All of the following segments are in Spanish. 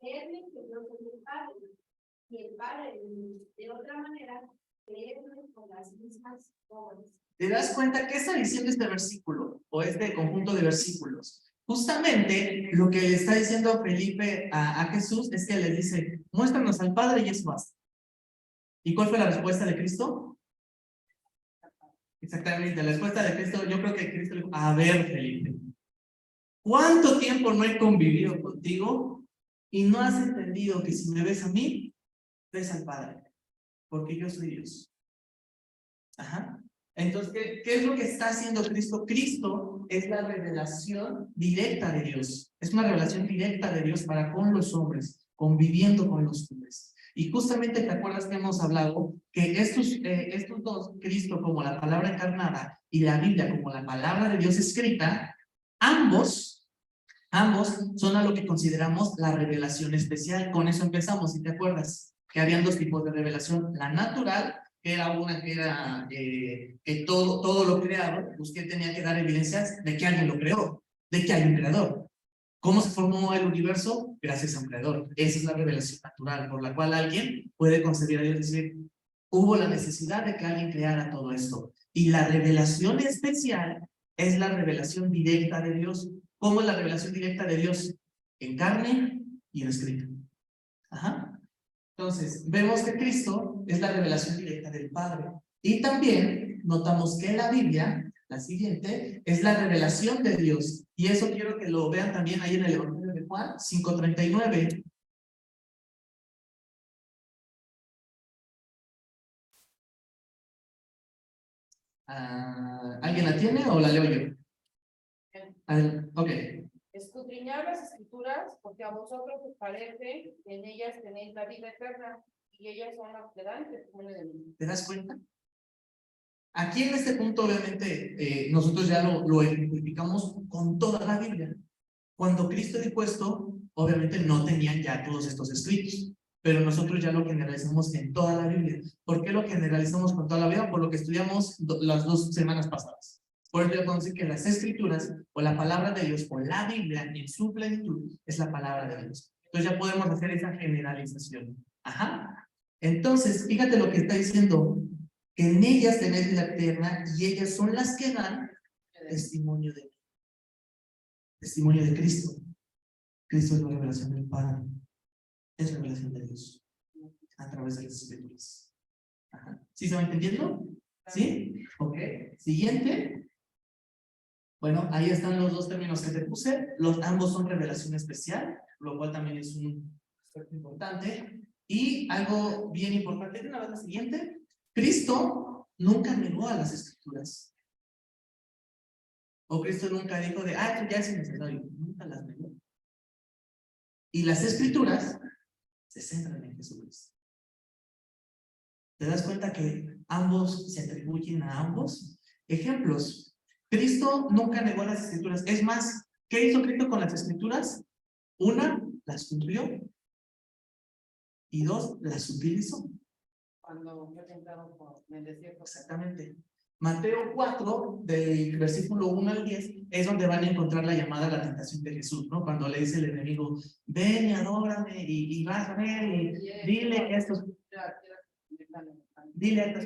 Creerme que Dios es el Padre, y el Padre de otra manera, creerme con las mismas obras. ¿Te das cuenta qué está diciendo este versículo o este conjunto de versículos? Justamente lo que le está diciendo Felipe a Jesús es que le dice, muéstranos al Padre y eso basta. ¿Y cuál fue la respuesta de Cristo? Exactamente, la respuesta de Cristo, yo creo que Cristo le dijo, a ver, Felipe, ¿cuánto tiempo no he convivido contigo y no has entendido que si me ves a mí, ves al Padre? Porque yo soy Dios. Ajá. Entonces, ¿qué es lo que está haciendo Cristo? Cristo es la revelación directa de Dios. Es una revelación directa de Dios para con los hombres, conviviendo con los hombres. Y justamente te acuerdas que hemos hablado que estos dos, Cristo como la palabra encarnada y la Biblia como la palabra de Dios escrita, ambos son a lo que consideramos la revelación especial. Con eso empezamos, si te acuerdas, que habían dos tipos de revelación, la natural, que era una que era que todo lo creado, pues que tenía que dar evidencias de que alguien lo creó, de que hay un creador. ¿Cómo se formó el universo? Gracias a un creador. Esa es la revelación natural, por la cual alguien puede concebir a Dios y decir, hubo la necesidad de que alguien creara todo esto. Y la revelación especial es la revelación directa de Dios. ¿Cómo es la revelación directa de Dios? En carne y en escrito. Ajá. Entonces, vemos que Cristo es la revelación directa del Padre. Y también notamos que la Biblia, la siguiente, es la revelación de Dios. Y eso quiero que lo vean también ahí en el Evangelio de Juan 5:39. ¿Alguien la tiene o la leo yo? Ok. Escudriñad las escrituras, porque a vosotros os parece que en ellas tenéis la vida eterna, y ellas son las que dan testimonio de mí. ¿Te das cuenta? Aquí en este punto, obviamente, nosotros ya lo ejemplificamos con toda la Biblia. Cuando Cristo dijo esto, obviamente no tenían ya todos estos escritos, pero nosotros ya lo generalizamos en toda la Biblia. ¿Por qué lo generalizamos con toda la Biblia? Por lo que estudiamos las 2 semanas pasadas. Por eso yo puedo decir que las escrituras, o la palabra de Dios, o la Biblia en su plenitud, es la palabra de Dios. Entonces ya podemos hacer esa generalización. Ajá. Entonces, fíjate lo que está diciendo, que en ellas tenéis vida eterna y ellas son las que dan testimonio de Cristo. Cristo es la revelación del Padre, es revelación de Dios a través de las escrituras. Ajá. ¿Sí se va entendiendo? ¿Sí? Ok. Siguiente. Bueno, ahí están los dos términos que te puse. Ambos son revelación especial, lo cual también es un aspecto importante. Y algo bien importante, una vez la siguiente, Cristo nunca negó a las escrituras. O Cristo nunca dijo de, esto ya es innecesario. Nunca las negó. Y las escrituras se centran en Jesucristo. ¿Te das cuenta que ambos se atribuyen a ambos? Ejemplos. Cristo nunca negó las escrituras. Es más, ¿qué hizo Cristo con las escrituras? Una, las cumplió. Y dos, las utilizó. Cuando fue tentado en el desierto. Exactamente. Mateo 4, del versículo 1 al 10, es donde van a encontrar la llamada a la tentación de Jesús, ¿no? Cuando le dice el enemigo, ven y adórame, y vas a ver, y dile a estas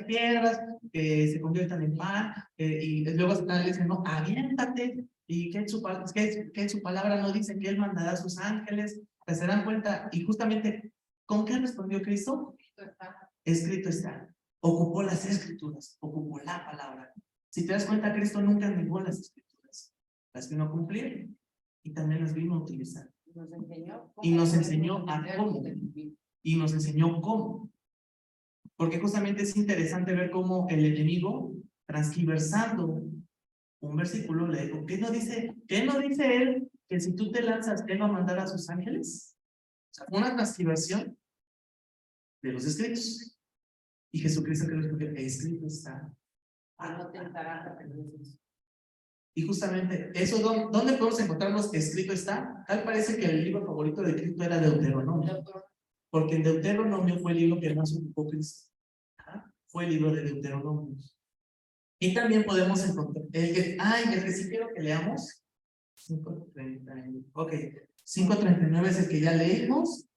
piedras que se conviertan en pan, y luego Satanás le dice, no, aviéntate, y que en su palabra no dice que él mandará a sus ángeles, pues se dan cuenta, y justamente, ¿con qué respondió Cristo? Escrito está. Ocupó las escrituras, ocupó la palabra. Si te das cuenta, Cristo nunca negó las escrituras. Las vino a cumplir y también las vino a utilizar. Y nos enseñó a cómo. Y nos enseñó cómo. Porque justamente es interesante ver cómo el enemigo, transgiversando un versículo, le dijo, ¿qué no dice él que si tú te lanzas, él va a mandar a sus ángeles? O sea, una transgiversión de los escritos. Y Jesucristo que respondió, escrito está. No tentará. Y justamente, eso, ¿dónde podemos encontrarnos que escrito está? Tal parece que el libro favorito de Cristo era Deuteronomio. Porque en Deuteronomio fue el libro que más ocupó Cristo. Fue el libro de Deuteronomio. Y también podemos encontrar, el que sí quiero que leamos, 5:30, ok, 5:39 es el que ya leímos.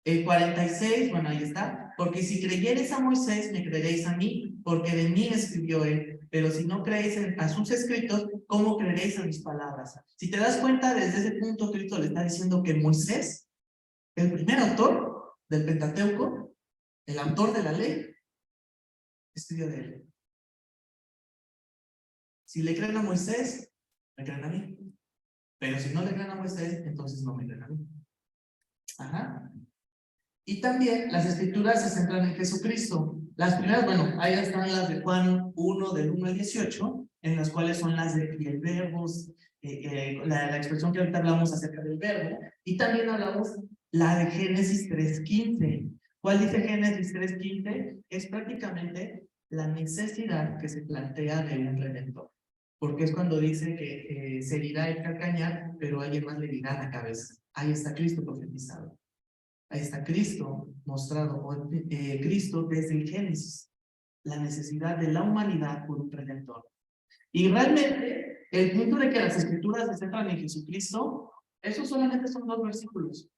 El 46, bueno, ahí está. Porque si creyereis a Moisés, me creeréis a mí, porque de mí escribió él. Pero si no creéis a sus escritos, ¿cómo creeréis a mis palabras? Si te das cuenta, desde ese punto Cristo le está diciendo que Moisés, el primer autor del Pentateuco, el autor de la ley, escribió de él. Si le creen a Moisés, me creen a mí. Pero si no le creen a Moisés, entonces no me creen a mí. Ajá. Y también las escrituras se centran en Jesucristo. Las primeras, bueno, ahí están las de Juan 1, del 1 al 18, en las cuales son las de el verbo, la expresión que ahorita hablamos acerca del verbo, y también hablamos la de Génesis 3:15. ¿Cuál dice Génesis 3:15? Es prácticamente la necesidad que se plantea de un redentor. Porque es cuando dice que se herirá el calcañar, pero alguien más le herirá la cabeza. Ahí está Cristo profetizado. Ahí está Cristo mostrado, Cristo desde el Génesis, la necesidad de la humanidad por un redentor. Y realmente, el punto de que las escrituras se centran en Jesucristo, esos solamente son 2 versículos.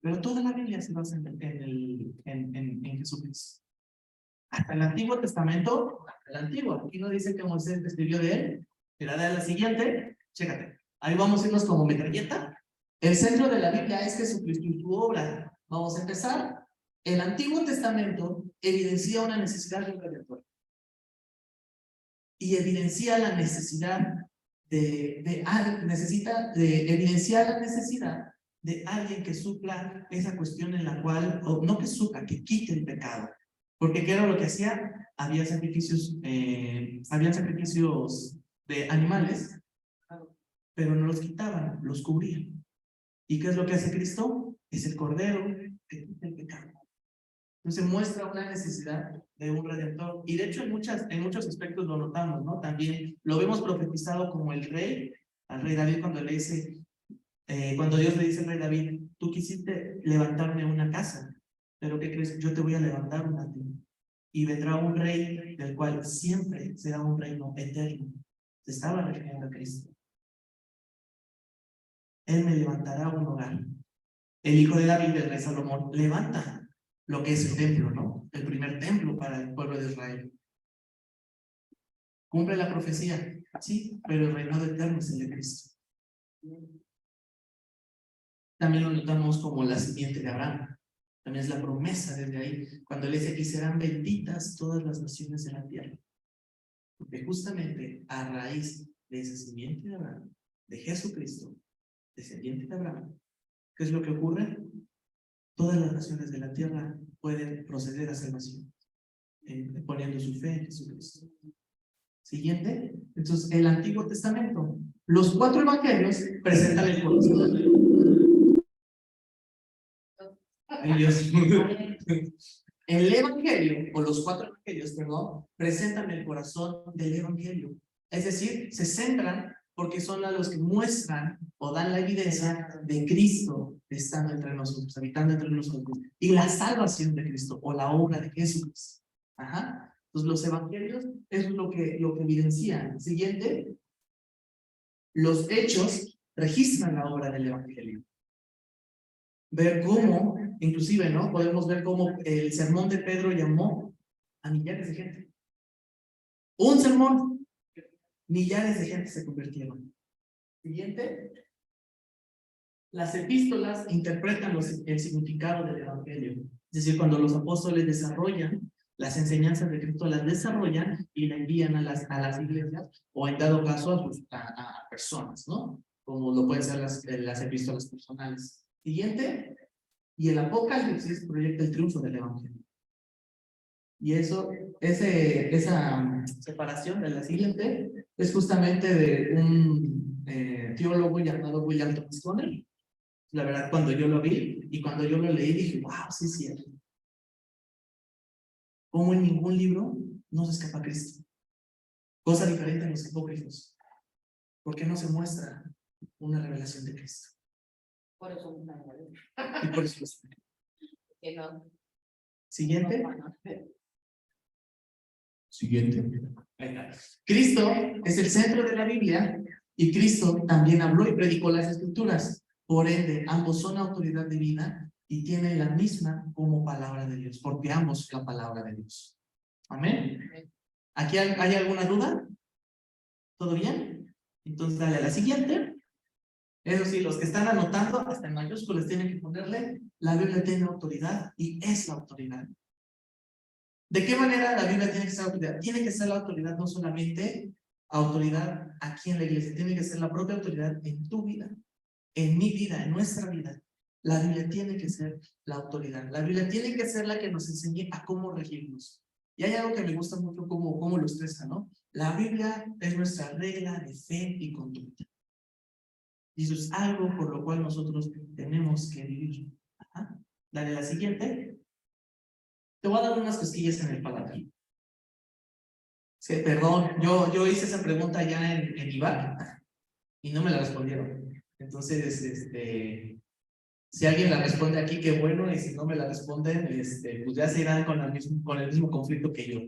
Pero toda la Biblia se basa en Jesucristo. Hasta el Antiguo Testamento, hasta el Antiguo, aquí no dice que Moisés escribió de él, pero de la siguiente, chécate, ahí vamos a irnos como metralleta. El centro de la Biblia es Jesucristo y su obra. Vamos a empezar. El Antiguo Testamento evidencia una necesidad de un redentor. Y evidencia la necesidad evidenciar la necesidad de alguien que supla esa cuestión en la cual, o no que supla, que quite el pecado. Porque ¿qué era lo que hacía? Había sacrificios de animales, pero no los quitaban, los cubrían. ¿Y qué es lo que hace Cristo? Es el Cordero que quita el pecado. Entonces muestra una necesidad de un redentor. Y de hecho en muchos aspectos lo notamos, ¿no? También lo vemos profetizado como el rey, al rey David cuando le dice, cuando Dios le dice al rey David, tú quisiste levantarme una casa, pero ¿qué crees? Yo te voy a levantar una a ti. Y vendrá un rey del cual siempre será un reino eterno. Se estaba refiriendo a Cristo. Él me levantará un hogar. El hijo de David, el rey Salomón, levanta lo que es el templo, ¿no? El primer templo para el pueblo de Israel. Cumple la profecía, sí, pero el reinado eterno es el de Cristo. También lo notamos como la simiente de Abraham. También es la promesa desde ahí, cuando él dice aquí serán benditas todas las naciones de la tierra. Porque justamente a raíz de esa simiente de Abraham, de Jesucristo, descendiente de Abraham, ¿qué es lo que ocurre? Todas las naciones de la tierra pueden proceder a salvación, poniendo su fe en Jesucristo. Siguiente. Entonces, el Antiguo Testamento. Los 4 evangelios presentan el corazón. Ay, Dios. El evangelio, o los 4 evangelios, perdón, presentan el corazón del evangelio. Es decir, se centran porque son los que muestran o dan la evidencia de Cristo estando entre nosotros, habitando entre nosotros, y la salvación de Cristo o la obra de Jesucristo. Ajá. Entonces, los evangelios es lo que evidencian. Siguiente, los hechos registran la obra del evangelio. Ver cómo, inclusive, ¿no? Podemos ver cómo el sermón de Pedro llamó a millares de gente. Un sermón, millares de gente se convirtieron. Siguiente, las epístolas interpretan el significado del evangelio. Es decir, cuando los apóstoles desarrollan las enseñanzas de Cristo, las desarrollan y la envían a las iglesias o en dado caso a personas, ¿no? Como lo pueden ser las epístolas personales. Siguiente, y el Apocalipsis proyecta el triunfo del evangelio. Y esa separación de la siguiente es justamente de un teólogo llamado William Thomas Conner. La verdad, cuando yo lo vi y cuando yo lo leí, dije, wow, sí es cierto. Como en ningún libro no se escapa Cristo. Cosa diferente en los apócrifos. ¿Por qué no se muestra una revelación de Cristo? Por eso Y por eso que no. Siguiente. Siguiente. Ahí está. Cristo es el centro de la Biblia y Cristo también habló y predicó las Escrituras. Por ende, ambos son autoridad divina y tienen la misma como palabra de Dios, porque ambos son la palabra de Dios. Amén. ¿Aquí hay alguna duda? ¿Todo bien? Entonces, dale a la siguiente. Eso sí, los que están anotando, hasta en mayúsculas tienen que ponerle, la Biblia tiene autoridad y es la autoridad. ¿De qué manera la Biblia tiene que ser autoridad? Tiene que ser la autoridad no solamente autoridad aquí en la iglesia, tiene que ser la propia autoridad en tu vida, en mi vida, en nuestra vida. La Biblia tiene que ser la autoridad. La Biblia tiene que ser la que nos enseñe a cómo regirnos. Y hay algo que me gusta mucho cómo lo expresa, ¿no? La Biblia es nuestra regla de fe y conducta. Y eso es algo por lo cual nosotros tenemos que vivir. Ajá. Dale la siguiente. Te voy a dar unas cosquillas en el paladín. Sí, perdón, yo hice esa pregunta ya en IVAC y no me la respondieron. Entonces, si alguien la responde aquí, qué bueno, y si no me la responden, pues ya se irán con el mismo conflicto que yo.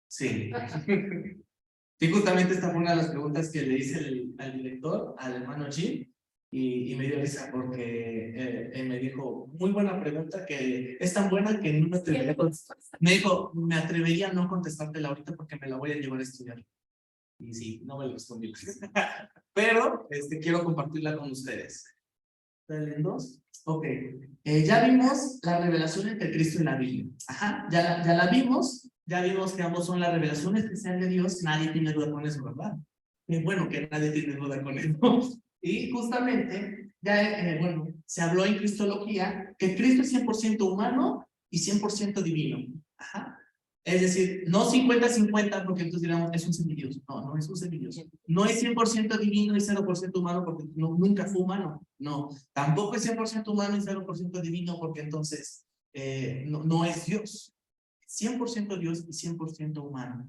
Sí. Sí, justamente esta fue una de las preguntas que le hice al director, al hermano Jim, y me dio risa porque él me dijo, muy buena pregunta, que es tan buena que no me atrevería a contestar. Me dijo, me atrevería a no contestártela ahorita porque me la voy a llevar a estudiar. Y sí, no me lo respondí. Pero quiero compartirla con ustedes. ¿En dos? Ok. Ya vimos la revelación entre Cristo y la Biblia. Ajá, ya la vimos. Ya vimos que ambos son la revelación especial de Dios. Nadie tiene duda con eso, ¿verdad? Bueno, que nadie tiene duda con eso. Y justamente, ya, bueno, se habló en Cristología que Cristo es 100% humano y 100% divino. Ajá. Es decir, no 50-50, porque entonces diríamos, es un semidios. No, no es un semidios. No es 100% divino y 0% humano, porque nunca fue humano. No, tampoco es 100% humano y 0% divino, porque entonces no es Dios. 100% Dios y 100% humano.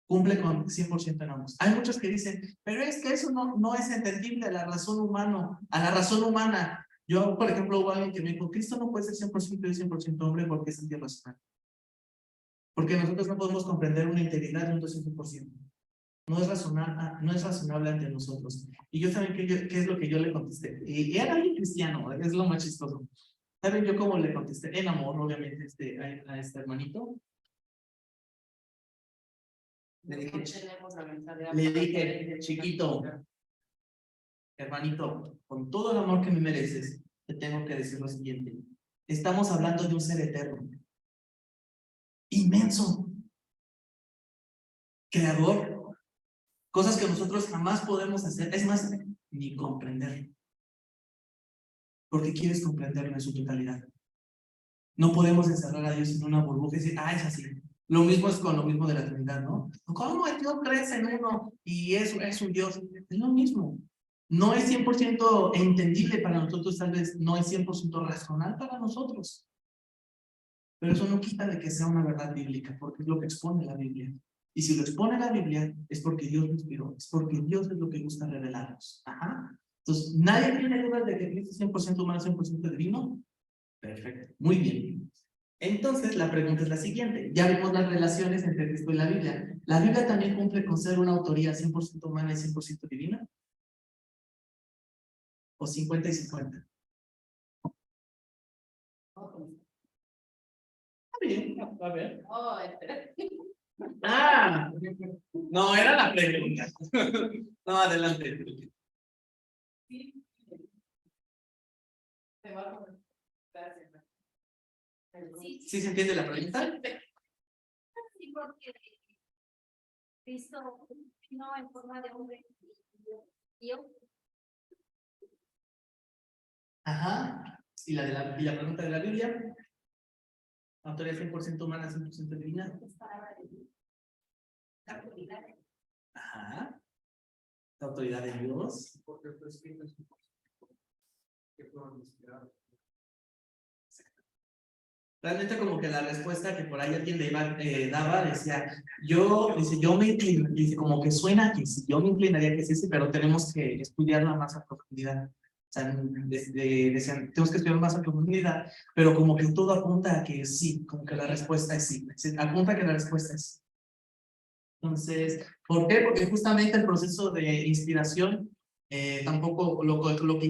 Cumple con 100% en ambos. Hay muchos que dicen, pero es que eso no es entendible a la razón humana. Yo, por ejemplo, hubo alguien que me dijo, Cristo no puede ser 100% y 100% hombre porque es antirracional. Porque nosotros no podemos comprender una integridad de un 200%. No es razonable ante nosotros. Y yo saben qué es lo que yo le contesté. Y era alguien cristiano, es lo más chistoso. ¿Saben yo cómo le contesté? En amor, obviamente, a este hermanito. Le dije, chiquito, hermanito, con todo el amor que me mereces, te tengo que decir lo siguiente. Estamos hablando de un ser eterno, inmenso, creador, cosas que nosotros jamás podemos hacer, es más, ni comprender. Porque quieres comprenderlo en su totalidad. No podemos encerrar a Dios en una burbuja y decir, es así. Lo mismo es con lo mismo de la Trinidad, ¿no? ¿Cómo Dios crece en uno y eso es un Dios? Es lo mismo. No es 100% entendible para nosotros, tal vez no es 100% racional para nosotros. Pero eso no quita de que sea una verdad bíblica, porque es lo que expone la Biblia. Y si lo expone la Biblia, es porque Dios lo inspiró, es porque Dios es lo que gusta revelarnos. Ajá. Entonces, ¿nadie tiene dudas de que Cristo es 100% humano, 100% divino? Perfecto, muy bien. Entonces, la pregunta es la siguiente. Ya vimos las relaciones entre Cristo y la Biblia. ¿La Biblia también cumple con ser una autoría 100% humana y 100% divina? ¿O 50 y 50? Está bien, a ver. No, era la pregunta. No, adelante. ¿Sí se entiende la pregunta? Sí, porque Cristo vino en forma de hombre y yo. Ajá. ¿Y la pregunta de la Biblia? ¿Autoría 100% humana, 100% divina? Es palabra de Dios. La autoridad. Ajá. La autoridad de Dios. Porque fue escrito en su que fueron inspirados. Realmente como que la respuesta que por ahí alguien daba decía, yo me inclino, dice como que suena que sí, yo me inclinaría que sí, pero tenemos que estudiarla más a profundidad. sea, decían, tenemos que estudiar más a profundidad, pero como que todo apunta a que sí, como que la respuesta es sí. Apunta a que la respuesta es sí. Entonces, ¿por qué? Porque justamente el proceso de inspiración, tampoco lo que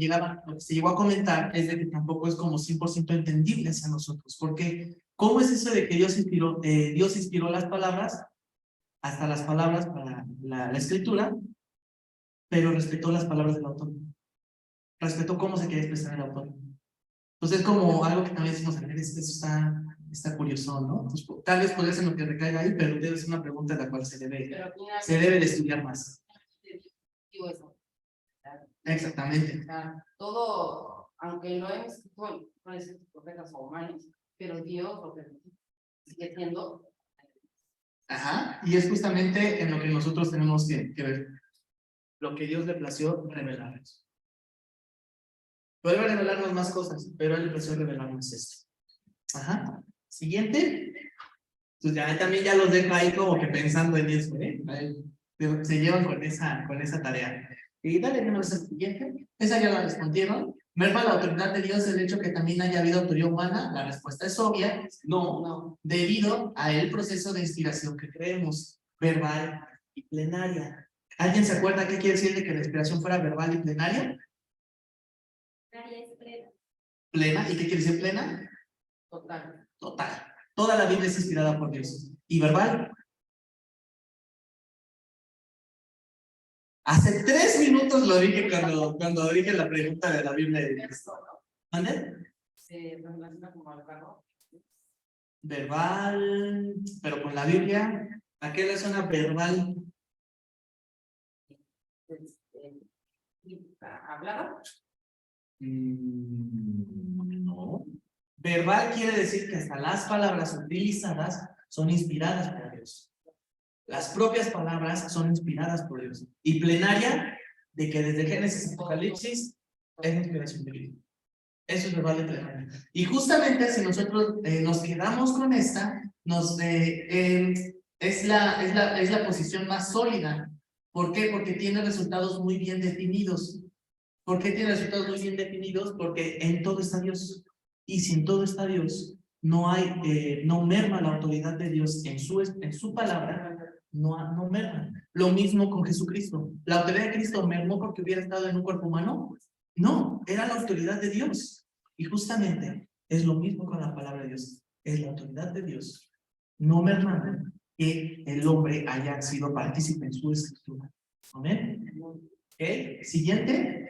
se llegó a comentar es de que tampoco es como 100% entendible hacia nosotros. Porque, ¿cómo es eso de que Dios inspiró las palabras, hasta las palabras para la escritura, pero respetó las palabras del autor? Respetó cómo se quería expresar el autor. Entonces, es como algo que también decimos, eso está curioso, ¿no? Entonces, tal vez podría ser lo que recaiga ahí, pero debe ser una pregunta de la cual se debe de estudiar más. Digo eso. Exactamente. O sea, todo, aunque no hemos escrito con escritos reglas o humanos, pero Dios lo permite. Sigue siendo. Ajá, y es justamente en lo que nosotros tenemos que ver. Lo que Dios le plació revelarnos. Puede revelarnos más cosas, pero a él le plació revelarnos esto. Ajá. Siguiente. Pues ya también ya los dejo ahí como que pensando en eso, ¿eh? Ahí, se llevan con esa tarea. Y dale, no es el siguiente. Esa ya la respondieron. ¿Merma la autoridad de Dios el hecho que también haya habido autoridad humana? La respuesta es obvia. No, debido a el proceso de inspiración que creemos, verbal y plenaria. ¿Alguien se acuerda qué quiere decir de que la inspiración fuera verbal y plenaria? Plena. ¿Y qué quiere decir plena? Total. Total. Toda la Biblia es inspirada por Dios. ¿Y verbal? Hace 3 minutos lo dije cuando dije la pregunta de la Biblia de Dios. ¿Dónde? Se relaciona como al carro. Verbal, pero con la Biblia, ¿a qué le suena verbal? ¿Hablado? No. Verbal quiere decir que hasta las palabras utilizadas son inspiradas por Dios. Las propias palabras son inspiradas por Dios. Y plenaria, de que desde Génesis a Apocalipsis es inspiración divina. Eso es verbal de plenaria. Y justamente si nosotros nos quedamos con esta, es la posición más sólida. ¿Por qué? Porque tiene resultados muy bien definidos. ¿Por qué tiene resultados muy bien definidos? Porque en todo está Dios. Y si en todo está Dios, no merma la autoridad de Dios en su palabra, no merma. Lo mismo con Jesucristo. ¿La autoridad de Cristo mermó porque hubiera estado en un cuerpo humano? No, era la autoridad de Dios. Y justamente es lo mismo con la palabra de Dios. Es la autoridad de Dios, no mermando que el hombre haya sido partícipe en su escritura. Amén. ¿Ok? Siguiente.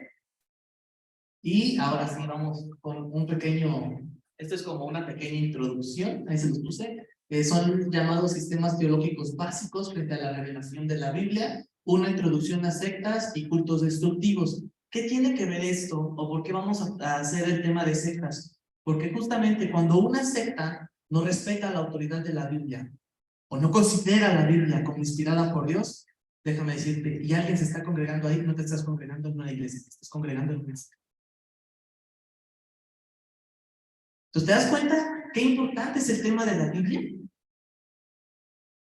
Y ahora sí vamos con un pequeño, esto es como una pequeña introducción, ahí se los puse, son llamados sistemas teológicos básicos frente a la revelación de la Biblia, una introducción a sectas y cultos destructivos. ¿Qué tiene que ver esto o por qué vamos a hacer el tema de sectas? Porque justamente cuando una secta no respeta la autoridad de la Biblia o no considera la Biblia como inspirada por Dios, déjame decirte, y alguien se está congregando ahí, no te estás congregando en una iglesia, te estás congregando en una secta. Entonces, ¿te das cuenta qué importante es el tema de la Biblia?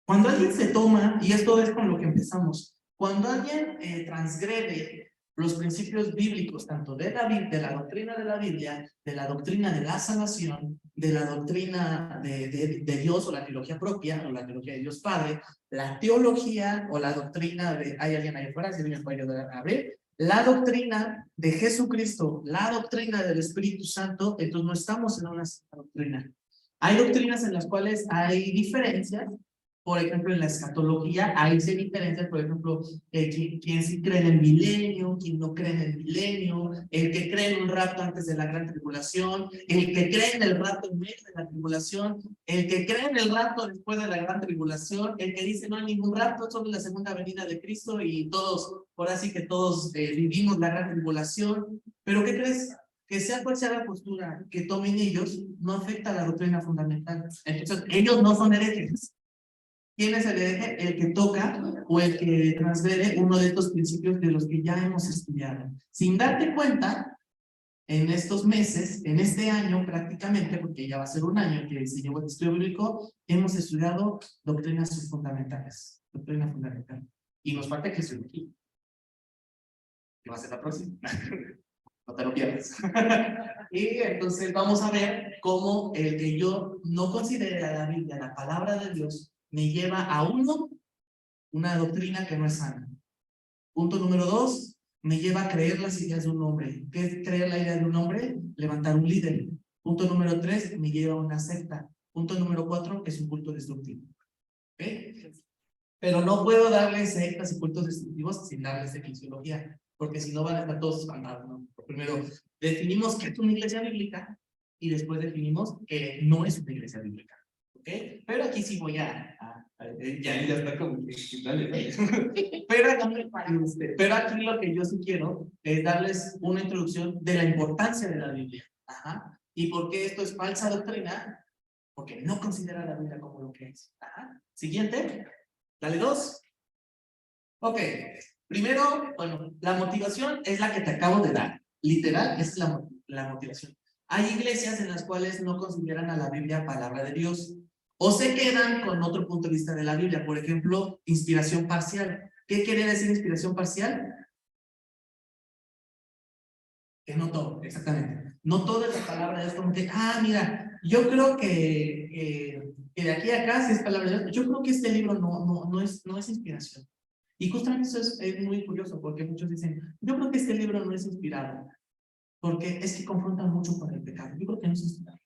Cuando alguien se toma, y esto es con lo que empezamos, cuando alguien transgrede los principios bíblicos, tanto de la doctrina de la Biblia, de la doctrina de la salvación, de la doctrina de Dios o la teología propia, o la teología de Dios Padre, la teología o la doctrina de, hay alguien ahí afuera, si me puede ayudar a abrir, la doctrina de Jesucristo, la doctrina del Espíritu Santo, entonces no estamos en una doctrina. Hay doctrinas en las cuales hay diferencias. Por ejemplo, en la escatología hay diferencias, por ejemplo, quién sí cree en el milenio, quién no cree en el milenio, el que cree en un rapto antes de la gran tribulación, el que cree en el rapto en medio de la tribulación, el que cree en el rapto después de la gran tribulación, el que dice no hay ningún rapto, solo la segunda venida de Cristo y todos, por así que todos vivimos la gran tribulación. ¿Pero qué crees? Que sea cual sea la postura que tomen ellos, no afecta a la doctrina fundamental. Entonces, ellos no son herejes. ¿Quién es el hereje? El que toca o el que transgrede uno de estos principios de los que ya hemos estudiado. Sin darte cuenta, en estos meses, en este año prácticamente, porque ya va a ser un año que se llevó el estudio bíblico, hemos estudiado doctrinas fundamentales. Doctrina fundamental. Y nos falta Jesucristo. ¿Qué va a ser la próxima? no te lo pierdas. Y entonces vamos a ver cómo el que yo no considere a la Biblia la palabra de Dios me lleva a una doctrina que no es sana. Punto número 2, me lleva a creer las ideas de un hombre. ¿Qué es creer la idea de un hombre? Levantar un líder. Punto número 3, me lleva a una secta. Punto número 4, es un culto destructivo. ¿Ok? Pero no puedo darles sectas y cultos destructivos sin darles eclesiología, porque si no van a estar todos espantados, ¿no? Primero, definimos qué es una iglesia bíblica y después definimos que no es una iglesia bíblica. ¿Ok? Pero aquí sí voy ya está como que pero aquí lo que yo sí quiero es darles una introducción de la importancia de la Biblia. Ajá. ¿Y por qué esto es falsa doctrina? Porque no considera la Biblia como lo que es. Ajá. Siguiente. Dale 2. Ok. Primero, bueno, la motivación es la que te acabo de dar. Literal, esa es la motivación. Hay iglesias en las cuales no consideran a la Biblia palabra de Dios o se quedan con otro punto de vista de la Biblia. Por ejemplo, inspiración parcial. ¿Qué quiere decir inspiración parcial? Que no todo, exactamente. No todo es la palabra de Dios, como que, mira, yo creo que de aquí a acá, si es palabra de Dios, yo creo que este libro no es inspiración. Y justamente eso es muy curioso, porque muchos dicen, yo creo que este libro no es inspirado, porque es que confronta mucho con el pecado. Yo creo que no es inspirado.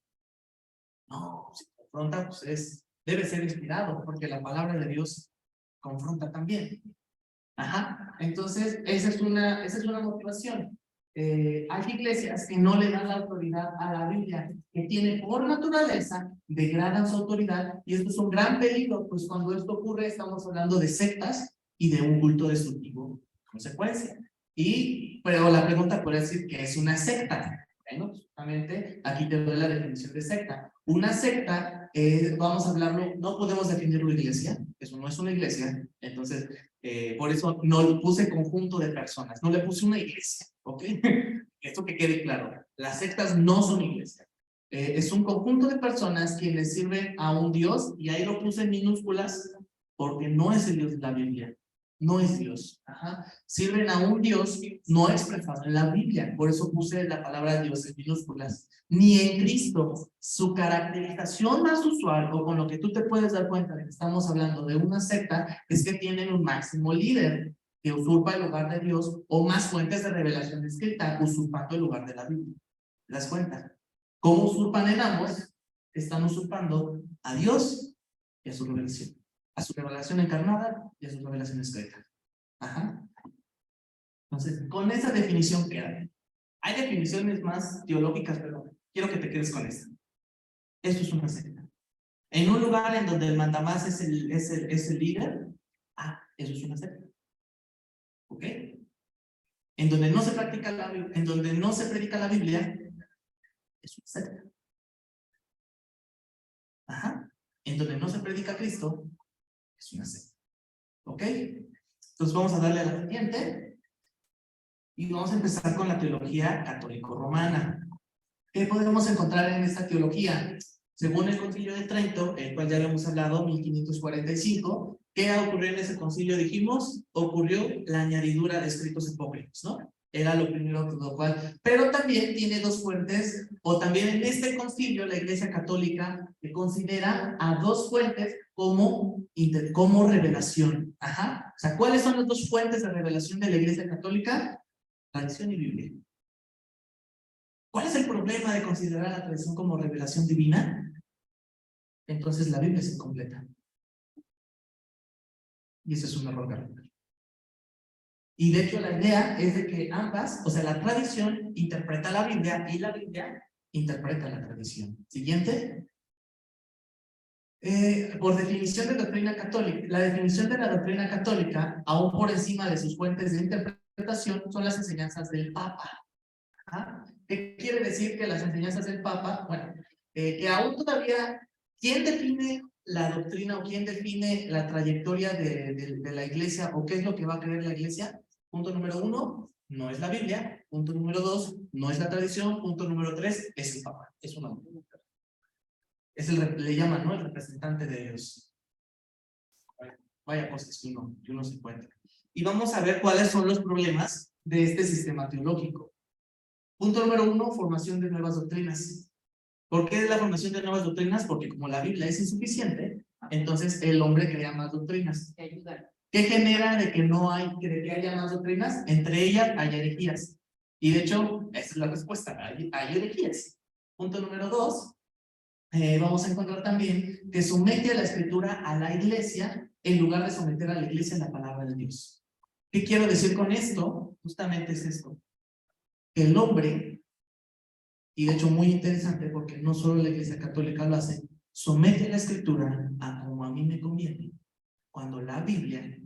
No, si confronta, pues debe ser inspirado, porque la palabra de Dios confronta también. Ajá. Entonces, esa es una motivación. Hay iglesias que no le dan la autoridad a la Biblia, que tiene por naturaleza, degradan su autoridad, y esto es un gran peligro, pues cuando esto ocurre estamos hablando de sectas y de un culto destructivo consecuencia. Pero la pregunta puede decir que es una secta. Bueno, justamente aquí te doy la definición de secta. Una secta, vamos a hablarlo, no podemos definirlo iglesia, eso no es una iglesia, entonces por eso no le puse conjunto de personas, no le puse una iglesia, ¿ok? Esto que quede claro, las sectas no son iglesias. Es un conjunto de personas quienes sirven a un Dios, y ahí lo puse en minúsculas porque no es el Dios de la Biblia, no es Dios. Ajá. Sirven a un Dios no expresado en la Biblia, por eso puse la palabra Dios en minúsculas. Ni en Cristo. Su caracterización más usual, o con lo que tú te puedes dar cuenta de que estamos hablando de una secta, es que tienen un máximo líder que usurpa el lugar de Dios, o más fuentes de revelación escrita usurpando el lugar de la Biblia. ¿Te das cuenta? ¿Cómo usurpan en ambos? Están usurpando a Dios y a su revelación encarnada y a su revelación escrita. Ajá. Entonces, con esa definión queda. Hay definiciones más teológicas, pero quiero que te quedes con esta. Esto es una secta. En un lugar en donde el mandamás es el líder, eso es una secta. ¿Ok? En donde no se practica en donde no se predica la Biblia, es una secta. Ajá. En donde no se predica Cristo, es una secta. ¿Ok? Entonces vamos a darle a la siguiente. Y vamos a empezar con la teología católico-romana. ¿Qué podemos encontrar en esta teología? Según el Concilio de Trento, el cual ya lo hemos hablado, 1545, ¿qué ocurrió en ese concilio? Dijimos, ocurrió la añadidura de escritos apócrifos, ¿no? Era lo primero, lo cual, pero también tiene dos fuentes, o también en este concilio la Iglesia Católica considera a dos fuentes como revelación. Ajá. O sea, ¿cuáles son las dos fuentes de revelación de la Iglesia Católica? Tradición y Biblia. ¿Cuál es el problema de considerar la tradición como revelación divina? Entonces la Biblia es incompleta. Y ese es un error garrafal. Y de hecho la idea es de que ambas, o sea, la tradición interpreta la Biblia y la Biblia interpreta la tradición. Siguiente. Por definición de doctrina católica, la definición de la doctrina católica, aún por encima de sus fuentes de interpretación, son las enseñanzas del Papa. ¿Ah? ¿Qué quiere decir que las enseñanzas del Papa? Bueno, que aún todavía, ¿quién define la doctrina o quién define la trayectoria de la iglesia o qué es lo que va a creer la iglesia? Punto número 1, no es la Biblia. Punto número 2, no es la tradición. Punto número 3, es el Papa. Es un hombre. Le llaman, ¿no? El representante de Dios. Vaya cosas que uno se encuentra. Y vamos a ver cuáles son los problemas de este sistema teológico. Punto número 1, formación de nuevas doctrinas. ¿Por qué es la formación de nuevas doctrinas? Porque como la Biblia es insuficiente, entonces el hombre crea más doctrinas. Que ayudan. ¿Qué genera de que no hay, de que haya más doctrinas? Entre ellas hay herejías. Y de hecho, esa es la respuesta, hay herejías. Punto número 2, vamos a encontrar también que somete a la escritura a la iglesia en lugar de someter a la iglesia a la palabra de Dios. ¿Qué quiero decir con esto? Justamente es esto. Que el hombre, y de hecho muy interesante porque no solo la iglesia católica lo hace, somete la escritura a como a mí me conviene, cuando la Biblia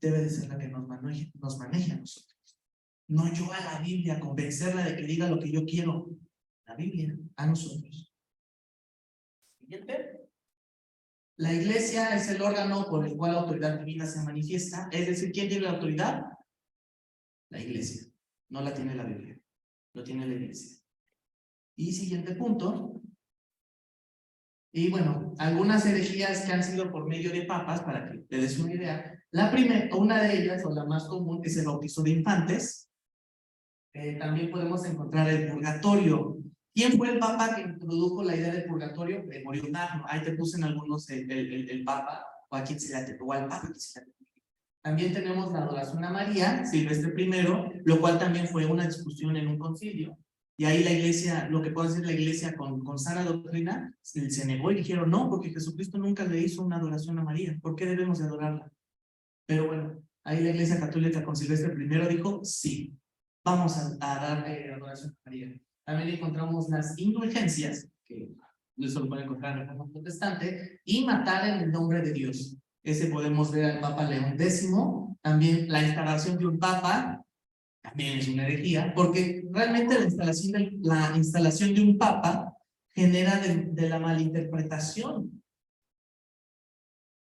debe de ser la que nos maneje a nosotros. No yo a la Biblia, convencerla de que diga lo que yo quiero. La Biblia a nosotros. Siguiente. La iglesia es el órgano por el cual la autoridad divina se manifiesta. Es decir, ¿quién tiene la autoridad? La iglesia. No la tiene la Biblia. Lo tiene la iglesia. Y siguiente punto. Y bueno, algunas herejías que han sido por medio de papas, para que te des una idea. La primera, una de ellas, o la más común, es el bautizo de infantes. También podemos encontrar el purgatorio. ¿Quién fue el papa que introdujo la idea del purgatorio? Gregorio Magno. Ahí te puse en algunos el papa, o a quien se le atribuye, o al papa que se le atribuye. También tenemos la adoración a María, Silvestre I, lo cual también fue una discusión en un concilio. Y ahí la iglesia, lo que puede hacer la iglesia con sana doctrina, se negó y dijeron no, porque Jesucristo nunca le hizo una adoración a María. ¿Por qué debemos de adorarla? Pero bueno, ahí la iglesia católica con Silvestre I dijo sí, vamos a darle adoración a María. También encontramos las indulgencias, que eso lo pueden encontrar en la Reforma Protestante, y matar en el nombre de Dios. Ese podemos ver al Papa León X. También la instalación de un papa, también es una herejía, porque realmente la instalación de un papa genera de la malinterpretación,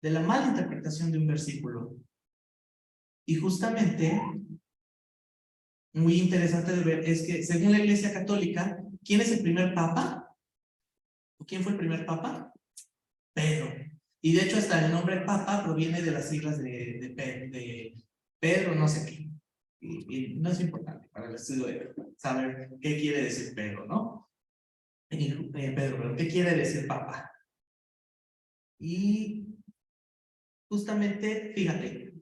de un versículo. Y justamente, muy interesante de ver, es que según la Iglesia Católica, ¿quién es el primer papa? ¿O quién fue el primer papa? Pedro. Y de hecho hasta el nombre papa proviene de las siglas de Pedro no sé qué. Y no es importante para el estudio de saber qué quiere decir Pedro, ¿no? Pedro, pero ¿qué quiere decir papa? Y justamente, fíjate,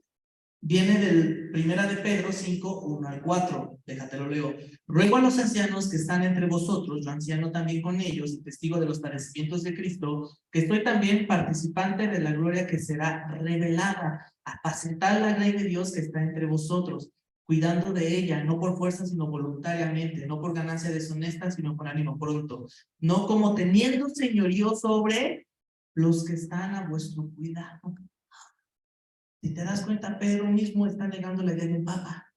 viene del Primera de Pedro 5, 1 al 4. Déjate lo leo. Ruego a los ancianos que están entre vosotros, yo anciano también con ellos, y testigo de los padecimientos de Cristo, que estoy también participante de la gloria que será revelada. Apacentar la grey de Dios que está entre vosotros, cuidando de ella, no por fuerza, sino voluntariamente, no por ganancia deshonesta, sino con ánimo pronto, no como teniendo señorío sobre los que están a vuestro cuidado. Si te das cuenta, Pedro mismo está negando la idea de un papa.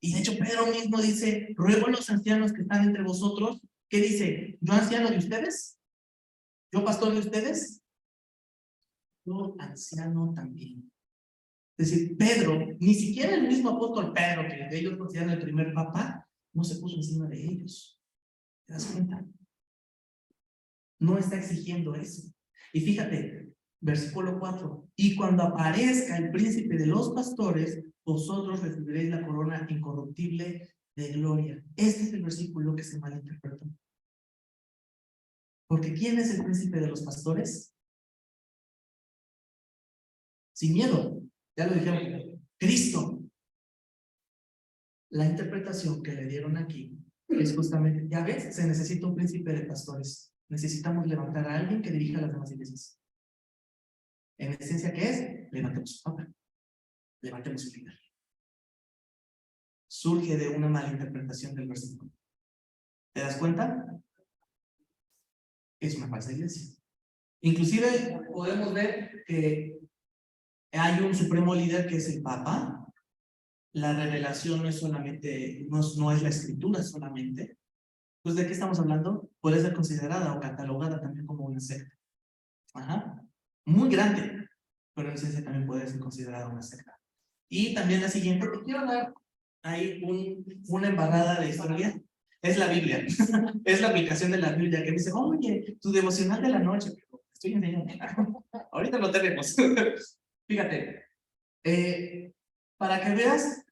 Y de hecho, Pedro mismo dice, ruego a los ancianos que están entre vosotros. ¿Qué dice? ¿Yo anciano de ustedes? ¿Yo pastor de ustedes? Yo anciano también. Es decir, Pedro, ni siquiera el mismo apóstol Pedro, que ellos consideran el primer papa, no se puso encima de ellos. ¿Te das cuenta? No está exigiendo eso. Y fíjate, versículo 4, y cuando aparezca el príncipe de los pastores, vosotros recibiréis la corona incorruptible de gloria. Este es el versículo que se malinterpretó. Porque ¿quién es el príncipe de los pastores? Sin miedo, ya lo dijeron, Cristo. La interpretación que le dieron aquí es justamente, ya ves, se necesita un príncipe de pastores. Necesitamos levantar a alguien que dirija las demás iglesias. En esencia, ¿qué es? Levantemos un papa. Levantemos un líder. Surge de una mala interpretación del versículo. ¿Te das cuenta? Es una falsa iglesia. Inclusive podemos ver que hay un supremo líder que es el Papa. La revelación no es solamente, no es la escritura solamente. Pues ¿de qué estamos hablando? Puede ser considerada o catalogada también como una secta. Ajá. Muy grande, pero en esencia también puede ser considerada una secta. Y también la siguiente, te quiero dar ahí una embarrada de historia. Es la Biblia. Es la aplicación de la Biblia que dice, oye, tu devocional de la noche. Estoy enseñando. Ahorita lo tenemos. Fíjate. Para que veas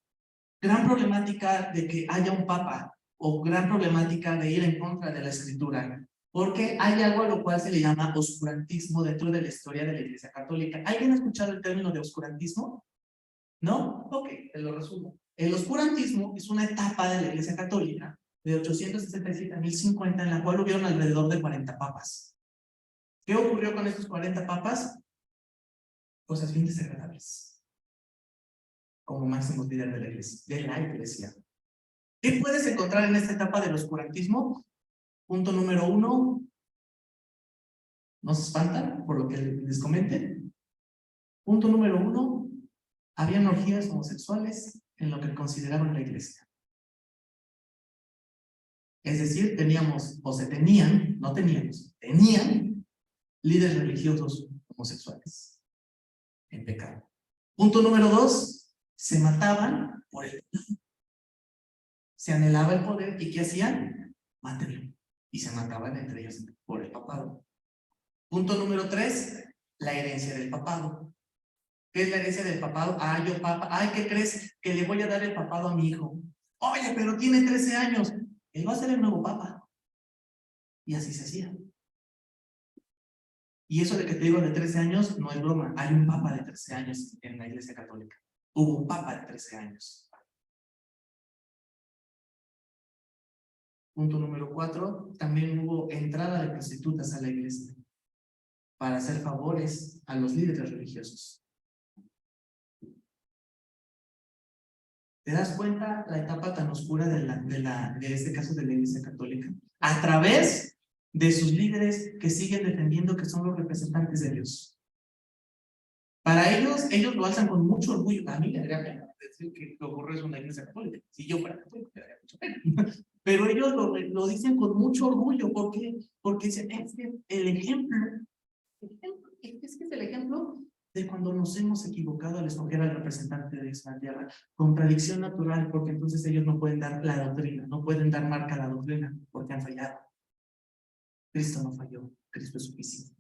gran problemática de que haya un papa o gran problemática de ir en contra de la escritura, porque hay algo a lo cual se le llama oscurantismo dentro de la historia de la Iglesia Católica. ¿Alguien ha escuchado el término de oscurantismo? ¿No? Ok, te lo resumo. El oscurantismo es una etapa de la Iglesia Católica de 867 a 1050 en la cual hubieron alrededor de 40 papas. ¿Qué ocurrió con estos 40 papas? Cosas bien desagradables, como máximos líderes de la iglesia. ¿Qué puedes encontrar en esta etapa del oscurantismo? Punto número 1. ¿No se espantan por lo que les comenté? Punto número 1. Habían orgías homosexuales en lo que consideraban la iglesia. Es decir, teníamos, o se tenían, no teníamos, tenían líderes religiosos homosexuales en pecado. Punto número 2. Se mataban por el poder. Se anhelaba el poder y ¿qué hacían? Mátenlo. Y se mataban entre ellos por el papado. Punto número 3. La herencia del papado. ¿Qué es la herencia del papado? Ah, yo papa. Ay, ¿qué crees? Que le voy a dar el papado a mi hijo. Oye, pero tiene 13 años. Él va a ser el nuevo papa. Y así se hacía. Y eso de que te digo de 13 años no es broma. Hay un papa de 13 años en la Iglesia Católica. Hubo un papa de 13 años. Punto número 4. También hubo entrada de prostitutas a la iglesia para hacer favores a los líderes religiosos. ¿Te das cuenta la etapa tan oscura de este caso de la Iglesia Católica? A través de sus líderes que siguen defendiendo que son los representantes de Dios. Para ellos lo alzan con mucho orgullo. A mí me daría pena decir que lo ocurre es una Iglesia Católica. Si yo fuera católico, me daría mucha pena. Pero ellos lo dicen con mucho orgullo. ¿Por qué? Porque dicen, es que el ejemplo, es el ejemplo de cuando nos hemos equivocado al escoger al representante de esta tierra. Contradicción natural, porque entonces ellos no pueden dar la doctrina, no pueden dar marca a la doctrina, porque han fallado. Cristo no falló, Cristo es suficiente.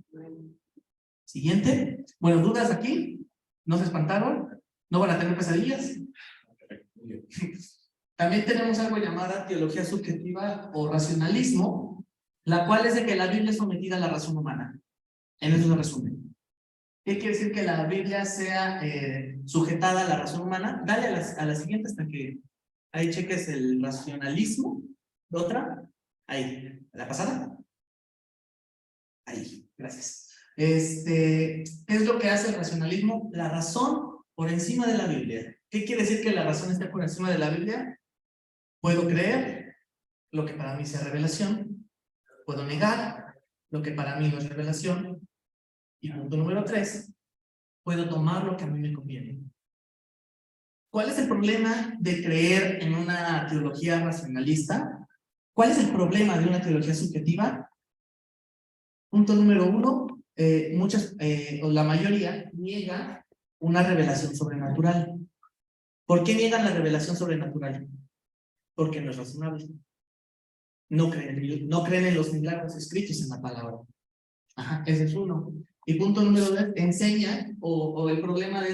Siguiente. Bueno, ¿dudas aquí? ¿No se espantaron? ¿No van a tener pesadillas? También tenemos algo llamada teología subjetiva o racionalismo, la cual es de que la Biblia es sometida a la razón humana. En eso se resume. ¿Qué quiere decir que la Biblia sea sujetada a la razón humana? Dale a la siguiente hasta que ahí cheques el racionalismo. ¿Otra? Ahí. ¿La pasada? Ahí, gracias. ¿Qué es lo que hace el racionalismo? La razón por encima de la Biblia. ¿Qué quiere decir que la razón esté por encima de la Biblia? Puedo creer lo que para mí sea revelación. Puedo negar lo que para mí no es revelación. Y punto número 3, puedo tomar lo que a mí me conviene. ¿Cuál es el problema de creer en una teología racionalista? ¿Cuál es el problema de una teología subjetiva? Punto número 1, o la mayoría niega una revelación sobrenatural. ¿Por qué niegan la revelación sobrenatural? Porque no es razonable. No creen en los milagros escritos en la palabra. Ajá, ese es uno. Y punto número 2, enseña, o el problema de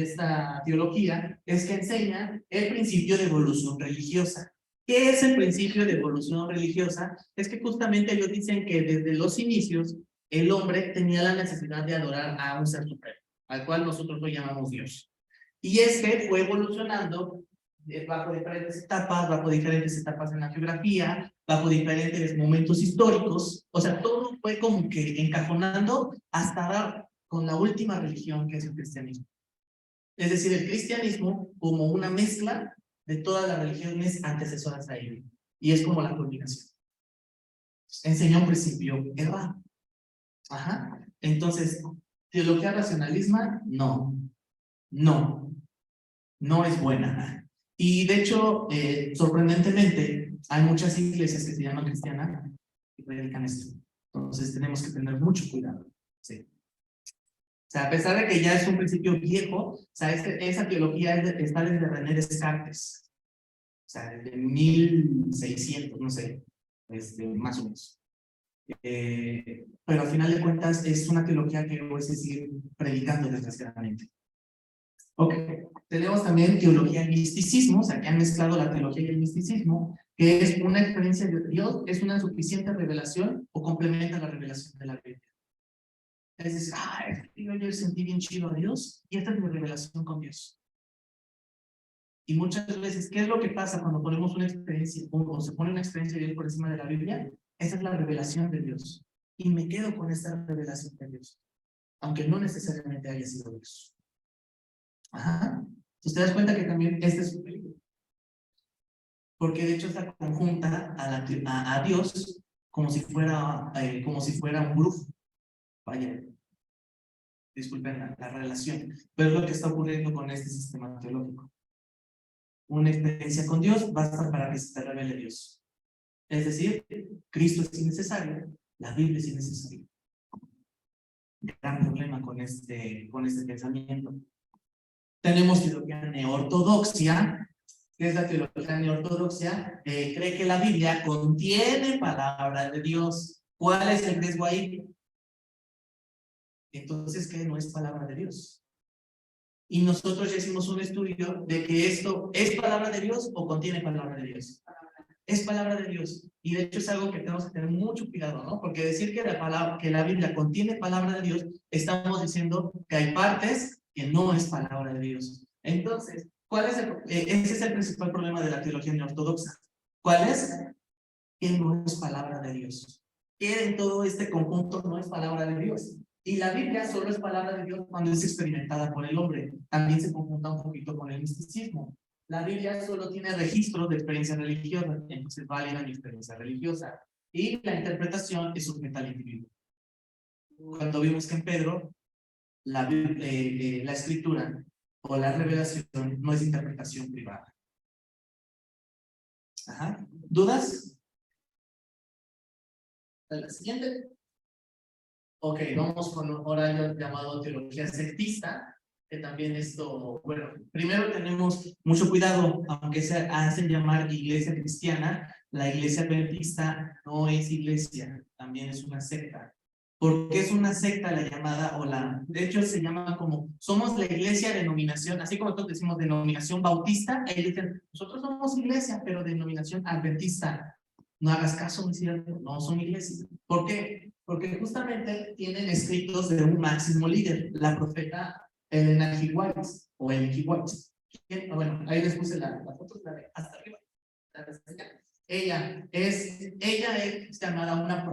esta teología es que enseña el principio de evolución religiosa. ¿Qué es el principio de evolución religiosa? Es que justamente ellos dicen que desde los inicios el hombre tenía la necesidad de adorar a un ser supremo, al cual nosotros lo llamamos Dios. Y fue evolucionando bajo diferentes etapas en la geografía, bajo diferentes momentos históricos. O sea, todo fue como que encajonando hasta dar con la última religión que es el cristianismo. Es decir, el cristianismo como una mezcla de todas las religiones antecesoras a él. Y es como la culminación. Enseñó un principio errado. Ajá. Entonces, ¿teología racionalismo? No. No es buena. Y de hecho, sorprendentemente, hay muchas iglesias que se llaman cristianas y predican esto. Entonces tenemos que tener mucho cuidado. Sí. O sea, a pesar de que ya es un principio viejo, o sea, esa teología está desde René Descartes. O sea, desde 1600, no sé, más o menos. Pero al final de cuentas es una teología que hoy se sigue predicando desgraciadamente. Ok. Tenemos también teología y misticismo, o sea, que han mezclado la teología y el misticismo, que es una experiencia de Dios, es una suficiente revelación o complementa la revelación de la Biblia. Es decir, yo ayer sentí bien chido a Dios y esta es mi revelación con Dios. Y muchas veces, ¿qué es lo que pasa cuando ponemos una experiencia o se pone una experiencia de Dios por encima de la Biblia? Esa es la revelación de Dios. Y me quedo con esta revelación de Dios, aunque no necesariamente haya sido Dios. Ajá. Entonces te das cuenta que también este es un peligro. Porque de hecho esta conjunta a Dios como si fuera un brujo. Vaya, disculpen la relación, pero es lo que está ocurriendo con este sistema teológico. Una experiencia con Dios basta para que se te revele Dios. Es decir, Cristo es innecesario, la Biblia es innecesaria. Gran problema con este pensamiento. Tenemos teología neortodoxia. ¿Qué es la teología neortodoxia? Cree que la Biblia contiene palabra de Dios. ¿Cuál es el riesgo ahí? Entonces, ¿qué no es palabra de Dios? Y nosotros ya hicimos un estudio de que esto es palabra de Dios o contiene palabra de Dios. Es palabra de Dios. Y de hecho es algo que tenemos que tener mucho cuidado, ¿no? Porque decir que la Biblia contiene palabra de Dios, estamos diciendo que hay partes que no es palabra de Dios. Entonces, ese es el principal problema de la teología neortodoxa. ¿Cuál es? Que no es palabra de Dios. Que en todo este conjunto no es palabra de Dios. Y la Biblia solo es palabra de Dios cuando es experimentada por el hombre. También se conjunta un poquito con el misticismo. La Biblia solo tiene registros de experiencia religiosa, entonces válida mi experiencia religiosa. Y la interpretación es sujeta al individuo. Cuando vimos que en Pedro, la escritura o la revelación no es interpretación privada. Ajá. ¿Dudas? La siguiente. Ok, vamos con un horario llamado teología sectista, que también esto, bueno, primero tenemos mucho cuidado, aunque se hacen llamar iglesia cristiana, la iglesia adventista no es iglesia, también es una secta. ¿Por qué es una secta la llamada, de hecho se llama como, somos la iglesia denominación, así como nosotros decimos denominación bautista, ellos dicen, nosotros somos iglesia, pero denominación adventista. No hagas caso, ¿no es cierto? No son iglesias. ¿Por qué? Porque justamente tienen escritos de un máximo líder, la profeta Elena G. White, o Ellen G. White. Bueno, ahí les puse la foto, hasta arriba. Ella es llamada una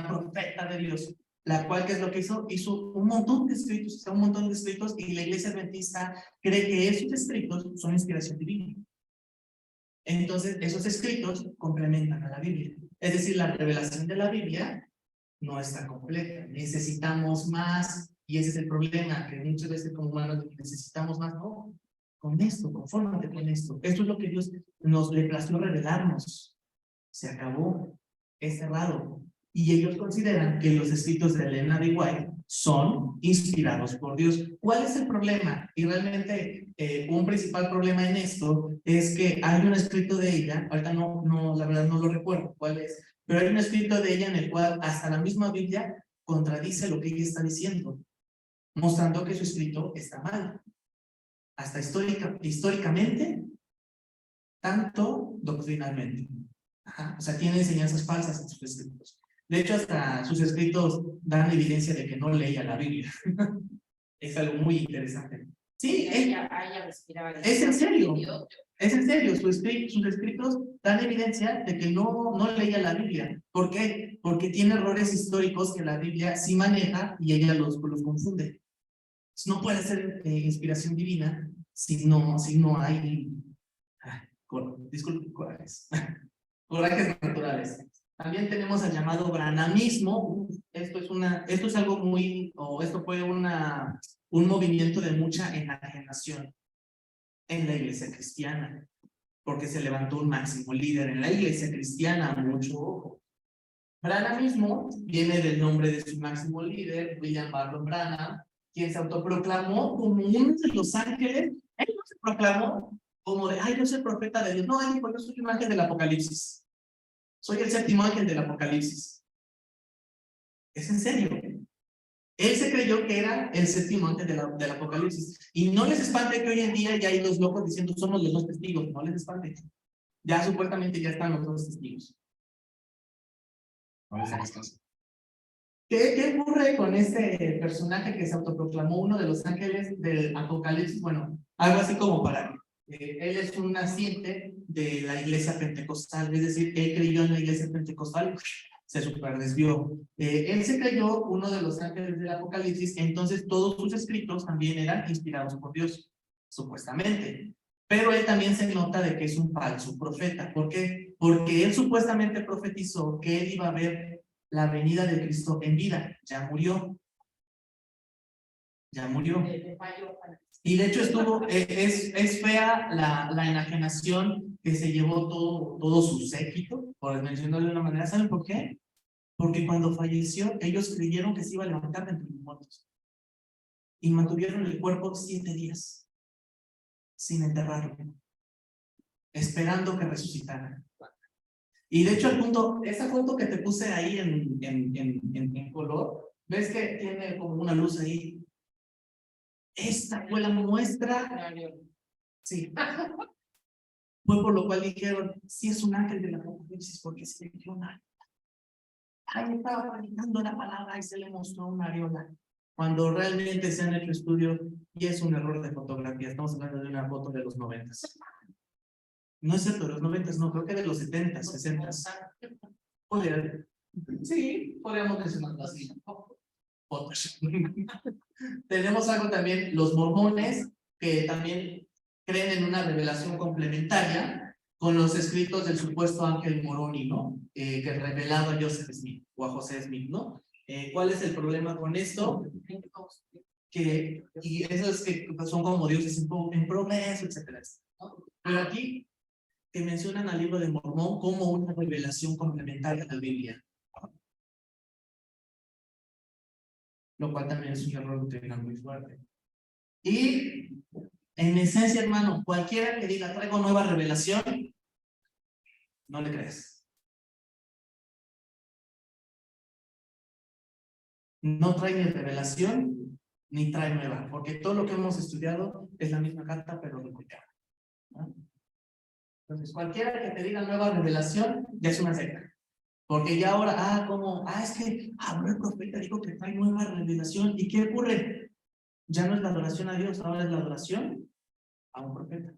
profeta de Dios, la cual, ¿qué es lo que hizo? Hizo un montón de escritos, y la iglesia adventista cree que esos escritos son inspiración divina. Entonces, esos escritos complementan a la Biblia. Es decir, la revelación de la Biblia no está completa. Necesitamos más, y ese es el problema, que muchas veces como humanos necesitamos más. No, con esto, confórmate con esto. Esto es lo que Dios le plació revelarnos. Se acabó, es cerrado. Y ellos consideran que los escritos de Elena de White son inspirados por Dios. ¿Cuál es el problema? Y realmente un principal problema en esto es que hay un escrito de ella, ahorita la verdad no lo recuerdo cuál es, pero hay un escrito de ella en el cual hasta la misma Biblia contradice lo que ella está diciendo, mostrando que su escrito está mal. Hasta históricamente, tanto doctrinalmente. Ajá. O sea, tiene enseñanzas falsas en sus escritos. De hecho, hasta sus escritos dan evidencia de que no leía la Biblia. Es algo muy interesante. Sí, es en serio. Es en serio. Sus escritos dan evidencia de que no leía la Biblia. ¿Por qué? Porque tiene errores históricos que la Biblia sí maneja y ella los confunde. No puede ser inspiración divina si no hay corajes. Corajes naturales. También tenemos el llamado branhamismo. Esto es algo esto fue un movimiento de mucha enajenación en la iglesia cristiana, porque se levantó un máximo líder en la iglesia cristiana, mucho ojo. Branhamismo viene del nombre de su máximo líder, William Barlow Branham, quien se autoproclamó como uno de los ángeles. Él no se proclamó como de, yo soy el profeta de Dios. No, él dijo, yo soy un ángel del Apocalipsis. Soy el séptimo ángel del Apocalipsis. Es en serio. Él se creyó que era el séptimo ángel del Apocalipsis. Y no les espante que hoy en día ya hay dos locos diciendo somos los dos testigos. No les espante. Ya supuestamente ya están los dos testigos. No les hagas caso. ¿Qué ocurre con este personaje que se autoproclamó uno de los ángeles del Apocalipsis? Bueno, algo así como para él es un naciente de la iglesia pentecostal, es decir, él creyó en la iglesia pentecostal, se superdesvió. Él se creyó uno de los ángeles del Apocalipsis, entonces todos sus escritos también eran inspirados por Dios, supuestamente. Pero él también se nota de que es un falso profeta. ¿Por qué? Porque él supuestamente profetizó que él iba a ver la venida de Cristo en vida. Ya murió. Ya murió. Y de hecho estuvo, es fea la enajenación que se llevó todo su séquito, por mencionarlo de una manera. ¿Saben por qué? Porque cuando falleció, ellos creyeron que se iba a levantar de entre los muertos. Y mantuvieron el cuerpo 7 días, sin enterrarlo, esperando que resucitara. Y de hecho, al punto, esa foto que te puse ahí en color, ¿ves que tiene como una luz ahí? Esta fue la muestra. Sí. Fue por lo cual dijeron, sí es un ángel de la Apocalipsis, porque se le dio una. Ahí estaba predicando la palabra y se le mostró una areola. Cuando realmente se han hecho estudios y es un error de fotografía. Estamos hablando de una foto de los 90. No es cierto, de los 90, no, creo que de los 70, 60. Sí, podríamos mencionarlo así. Tenemos algo también, los mormones, que también creen en una revelación complementaria con los escritos del supuesto ángel Moroni, ¿no? Que revelaba a Joseph Smith o a José Smith, ¿no? ¿Cuál es el problema con esto? Y esos que son como dioses en progreso, etcétera, ¿no? Pero aquí que mencionan al libro de Mormón como una revelación complementaria a la Biblia, lo cual también es un error doctrinal muy fuerte. Y en esencia, hermano, cualquiera que diga traigo nueva revelación, no le crees. No trae ni revelación ni trae nueva, porque todo lo que hemos estudiado es la misma carta, pero replicada, ¿no? Entonces, cualquiera que te diga nueva revelación ya es una secta. Porque ya ahora, es que habló el profeta, dijo que trae nueva revelación. ¿Y qué ocurre? Ya no es la adoración a Dios, ahora es la adoración a un profeta.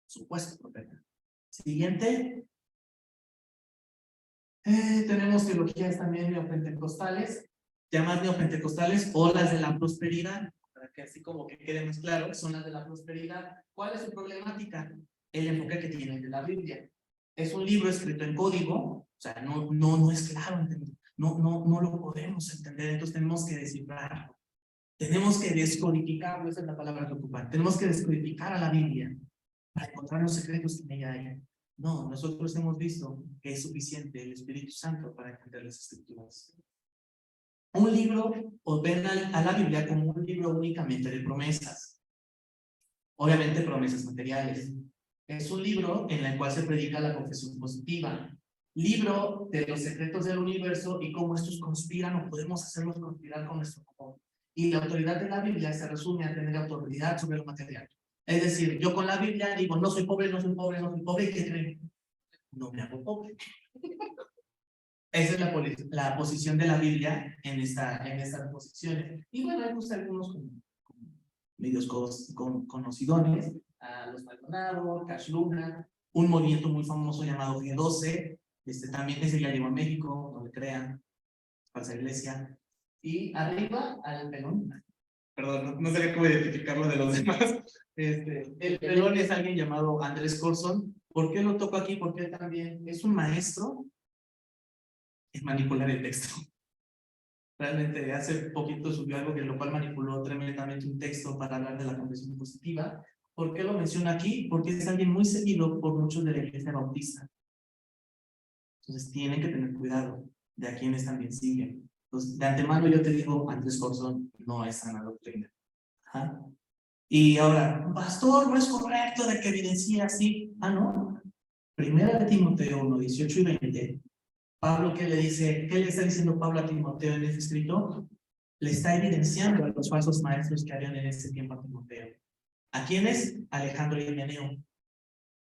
Supuesto profeta. Siguiente. Tenemos teologías también neopentecostales, llamadas neopentecostales o las de la prosperidad, para que así como que quede más claro, son las de la prosperidad. ¿Cuál es su problemática? El enfoque que tienen de la Biblia. Es un libro escrito en código, o sea, no es claro, no lo podemos entender, entonces tenemos que descifrarlo. Tenemos que descodificarlo, esa es la palabra que ocupan. Tenemos que descodificar a la Biblia para encontrar los secretos que en ella hay. No, nosotros hemos visto que es suficiente el Espíritu Santo para entender las Escrituras. Un libro, o ven a la Biblia como un libro únicamente de promesas. Obviamente promesas materiales. Es un libro en el cual se predica la confesión positiva. Libro de los secretos del universo y cómo estos conspiran o podemos hacerlos conspirar con nuestro amor. Y la autoridad de la Biblia se resume a tener autoridad sobre lo material. Es decir, yo con la Biblia digo, no soy pobre, no soy pobre, no soy pobre, ¿y qué creen? No me hago pobre. Esa es la posición de la Biblia en estas posiciones. Y bueno, hay pues algunos medios conocidones, a los Maldonado, Cash Luna, un movimiento muy famoso llamado G12, también ese ya llegó a México, no le crean, falsa iglesia. Y arriba al pelón, perdón, no sabía cómo identificarlo de los demás. El pelón es alguien llamado Andrés Corzón. ¿Por qué lo toco aquí? Porque él también es un maestro en manipular el texto. Realmente hace poquito subió algo que lo cual manipuló tremendamente un texto para hablar de la confesión positiva. ¿Por qué lo menciono aquí? Porque es alguien muy seguido por muchos de la iglesia bautista. Entonces tienen que tener cuidado de a quienes también siguen. Entonces, de antemano yo te digo, Andrés Corzón no es sana doctrina. ¿Ah? Y ahora, pastor, no es correcto de que evidencie así. No. Primera de Timoteo 1, 18 y 20. Pablo, ¿qué le está diciendo Pablo a Timoteo en este escrito? le está evidenciando a los falsos maestros que habían en ese tiempo a Timoteo. ¿A quiénes? Alejandro y Himeneo.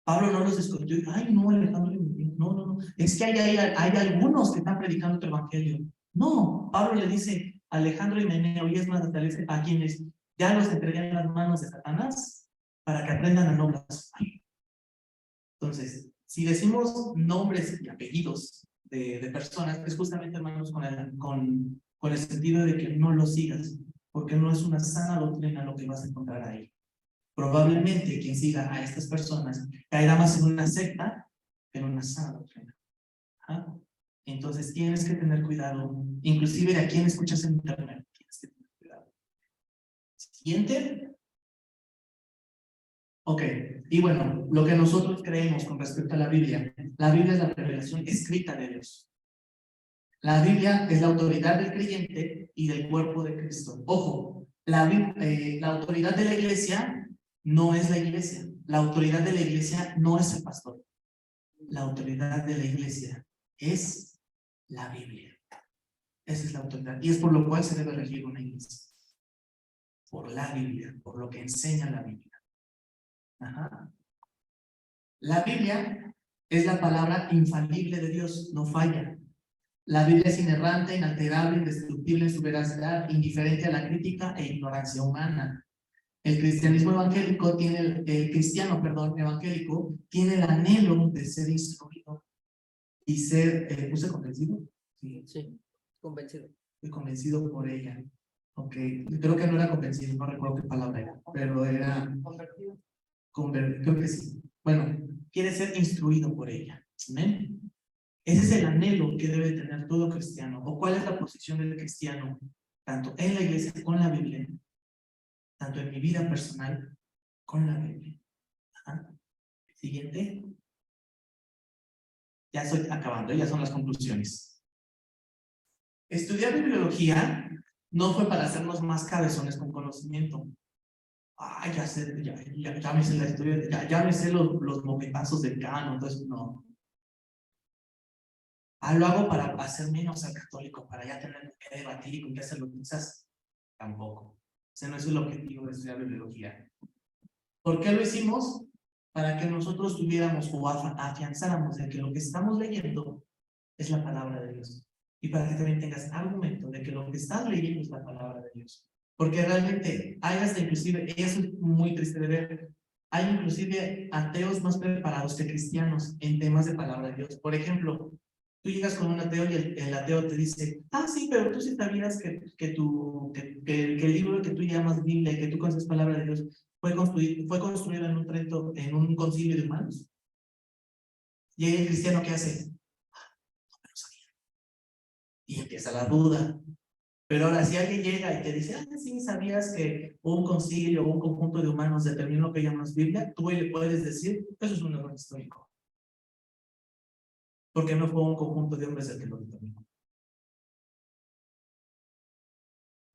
Pablo no los discutió. Ay, no, Alejandro y Himeneo. No. Es que hay algunos que están predicando otro evangelio. No, Pablo le dice a Alejandro y Himeneo, y es más, a quienes ya los entregué en las manos de Satanás para que aprendan a no blasfemar. Entonces, si decimos nombres y apellidos de personas, es justamente, hermanos, con el sentido de que no lo sigas, porque no es una sana doctrina lo que vas a encontrar ahí. Probablemente quien siga a estas personas caerá más en una secta que en una sana doctrina. ¿Ah? Entonces tienes que tener cuidado, inclusive de a quién escuchas en internet. Tienes que tener cuidado. Siguiente. Ok, y bueno, lo que nosotros creemos con respecto a la Biblia es la revelación escrita de Dios. La Biblia es la autoridad del creyente y del cuerpo de Cristo. Ojo, la autoridad de la iglesia no es la iglesia. La autoridad de la iglesia no es el pastor. La autoridad de la iglesia es la Biblia. Esa es la autoridad. Y es por lo cual se debe regir una iglesia. Por la Biblia, por lo que enseña la Biblia. Ajá. La Biblia es la palabra infalible de Dios, no falla. La Biblia es inerrante, inalterable, indestructible en su veracidad, indiferente a la crítica e ignorancia humana. El cristianismo evangélico tiene, evangélico tiene el anhelo de ser instruido y ser, ¿puse convencido? Sí, convencido. Y convencido por ella. Ok, creo que no era convencido, no recuerdo qué palabra era, pero era Convertido. creo que sí. Bueno, quiere ser instruido por ella. ¿Amén? Ese es el anhelo que debe tener todo cristiano. ¿O cuál es la posición del cristiano? Tanto en la iglesia con la Biblia, tanto en mi vida personal con la Biblia. Ajá. Siguiente. Ya estoy acabando, ya son las conclusiones. Estudiar bibliología no fue para hacernos más cabezones con conocimiento. Ah, ya sé, ya me sé la historia, ya me sé los momentazos del canon, entonces no. Lo hago para hacer menos al católico, para ya tener que debatir y con qué hacerlo. Quizás tampoco. Ese no es el objetivo de estudiar bibliología. ¿Por qué lo hicimos? Para que nosotros tuviéramos o afianzáramos de que lo que estamos leyendo es la palabra de Dios. Y para que también tengas argumento de que lo que estás leyendo es la palabra de Dios. Porque realmente hay hasta inclusive, eso es muy triste de ver, hay inclusive ateos más preparados que cristianos en temas de palabra de Dios. Por ejemplo, tú llegas con un ateo y el ateo te dice, sí, pero tú sí sabías que el libro que tú llamas Biblia y que tú conoces palabra de Dios fue construido en un concilio de humanos. Y el cristiano, ¿qué hace? No me lo sabía. Y empieza la duda. Pero ahora, si alguien llega y te dice, sí, ¿sabías que un concilio o un conjunto de humanos determinó lo que llamas Biblia? Tú le puedes decir, eso es un error histórico. Porque no fue un conjunto de hombres el que lo determinó.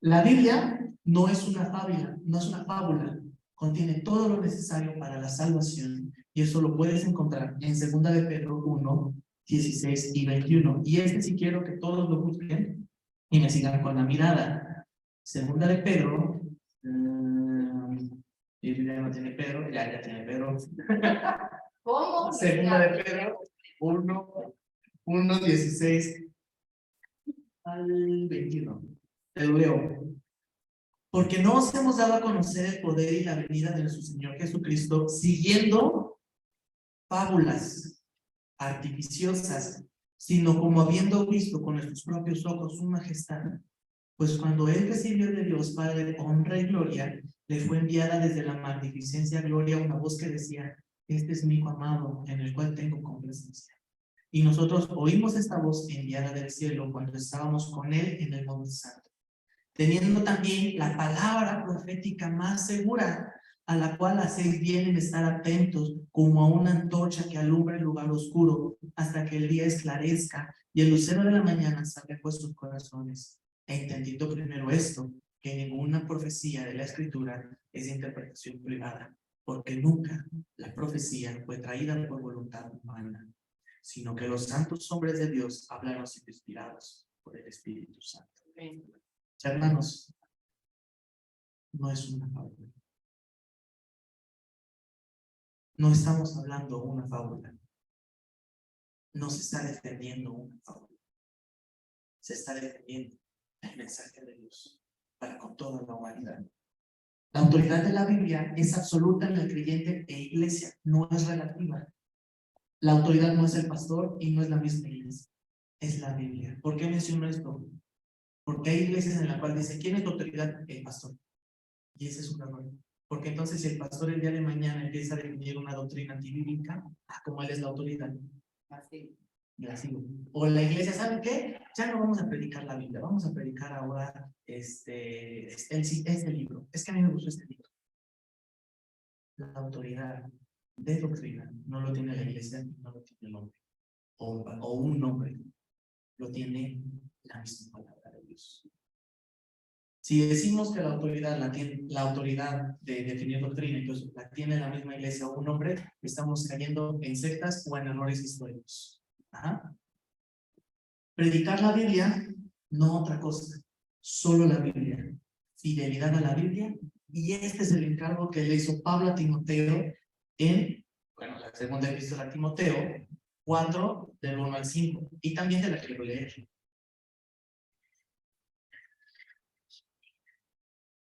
La Biblia no es una fábula, contiene todo lo necesario para la salvación y eso lo puedes encontrar en 2 de Pedro 1, 16 y 21. Y sí quiero que todos lo busquen y me sigan con la mirada. 2 de Pedro, y ya no tiene Pedro, ya tiene Pedro. ¿Cómo? 2 de Pedro 1, 16 al 21. Te lo leo. Porque no os hemos dado a conocer el poder y la venida de nuestro Señor Jesucristo siguiendo fábulas artificiosas, sino como habiendo visto con nuestros propios ojos su majestad. Pues cuando él recibió de Dios Padre honra y gloria, le fue enviada desde la magnificencia gloria una voz que decía, este es mi hijo amado, en el cual tengo complacencia. Y nosotros oímos esta voz enviada del cielo cuando estábamos con él en el Monte Santo, teniendo también la palabra profética más segura, a la cual hacéis bien en estar atentos como a una antorcha que alumbra el lugar oscuro hasta que el día esclarezca y el lucero de la mañana salga en vuestros corazones. Entendiendo primero esto, que ninguna profecía de la Escritura es de interpretación privada, porque nunca la profecía fue traída por voluntad humana, sino que los santos hombres de Dios hablaron inspirados por el Espíritu Santo. Hermanos, no es una fábula. No estamos hablando una fábula. No se está defendiendo una fábula. Se está defendiendo el mensaje de Dios para con toda la humanidad. La autoridad de la Biblia es absoluta en el creyente e iglesia, no es relativa. La autoridad no es el pastor y no es la misma iglesia, es la Biblia. ¿Por qué menciono esto? Porque hay iglesias en las cuales dice, ¿quién es tu autoridad? El pastor. Y ese es un error. Porque entonces si el pastor el día de mañana empieza a definir una doctrina antibíblica, como él es la autoridad, Así. y así. O la iglesia, ¿saben qué? Ya no vamos a predicar la Biblia, vamos a predicar ahora este libro. Es que a mí me gustó este libro. La autoridad de doctrina no lo tiene la iglesia, no lo tiene el hombre. O un hombre, lo tiene la misma palabra de Dios. Si decimos que la autoridad la tiene, la autoridad de definir doctrina, entonces la tiene la misma iglesia o un hombre, estamos cayendo en sectas o en errores históricos. Ajá. Predicar la Biblia, no otra cosa, solo la Biblia. Fidelidad a la Biblia, y este es el encargo que le hizo Pablo a Timoteo en, bueno, la segunda epístola a Timoteo 4, del 1 al 5, y también de la quiero leer.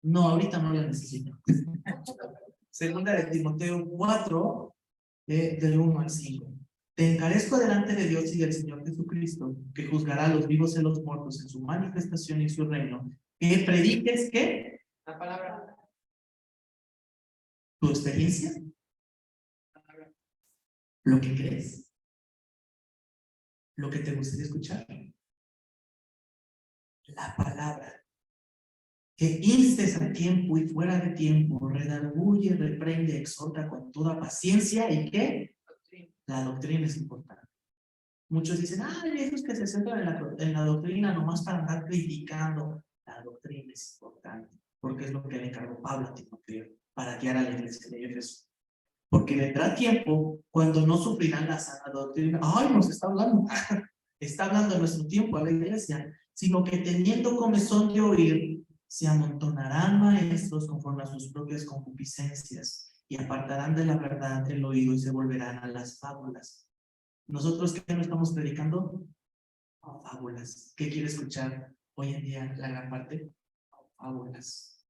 No, ahorita no la necesito. Segunda de Timoteo 4, del 1 al 5. Te encarezco delante de Dios y del Señor Jesucristo, que juzgará a los vivos y a los muertos en su manifestación y su reino, que prediques, ¿qué? La palabra. Tu experiencia, lo que crees, lo que te gustaría escuchar, la palabra. Que instes a tiempo y fuera de tiempo, redarguye, reprende, exhorta con toda paciencia, ¿y qué? La doctrina es importante. Muchos dicen, esos que se centran en la doctrina nomás para andar criticando. La doctrina es importante, porque es lo que le encargó Pablo a Timoteo, para guiar a la iglesia de Éfeso. Porque vendrá tiempo cuando no sufrirán la sana doctrina. Nos está hablando. Está hablando de nuestro tiempo a la iglesia, sino que teniendo comezón de oír, se amontonarán maestros conforme a sus propias concupiscencias y apartarán de la verdad el oído y se volverán a las fábulas. ¿Nosotros qué no estamos predicando? Fábulas. ¿Qué quiere escuchar hoy en día la gran parte? Fábulas.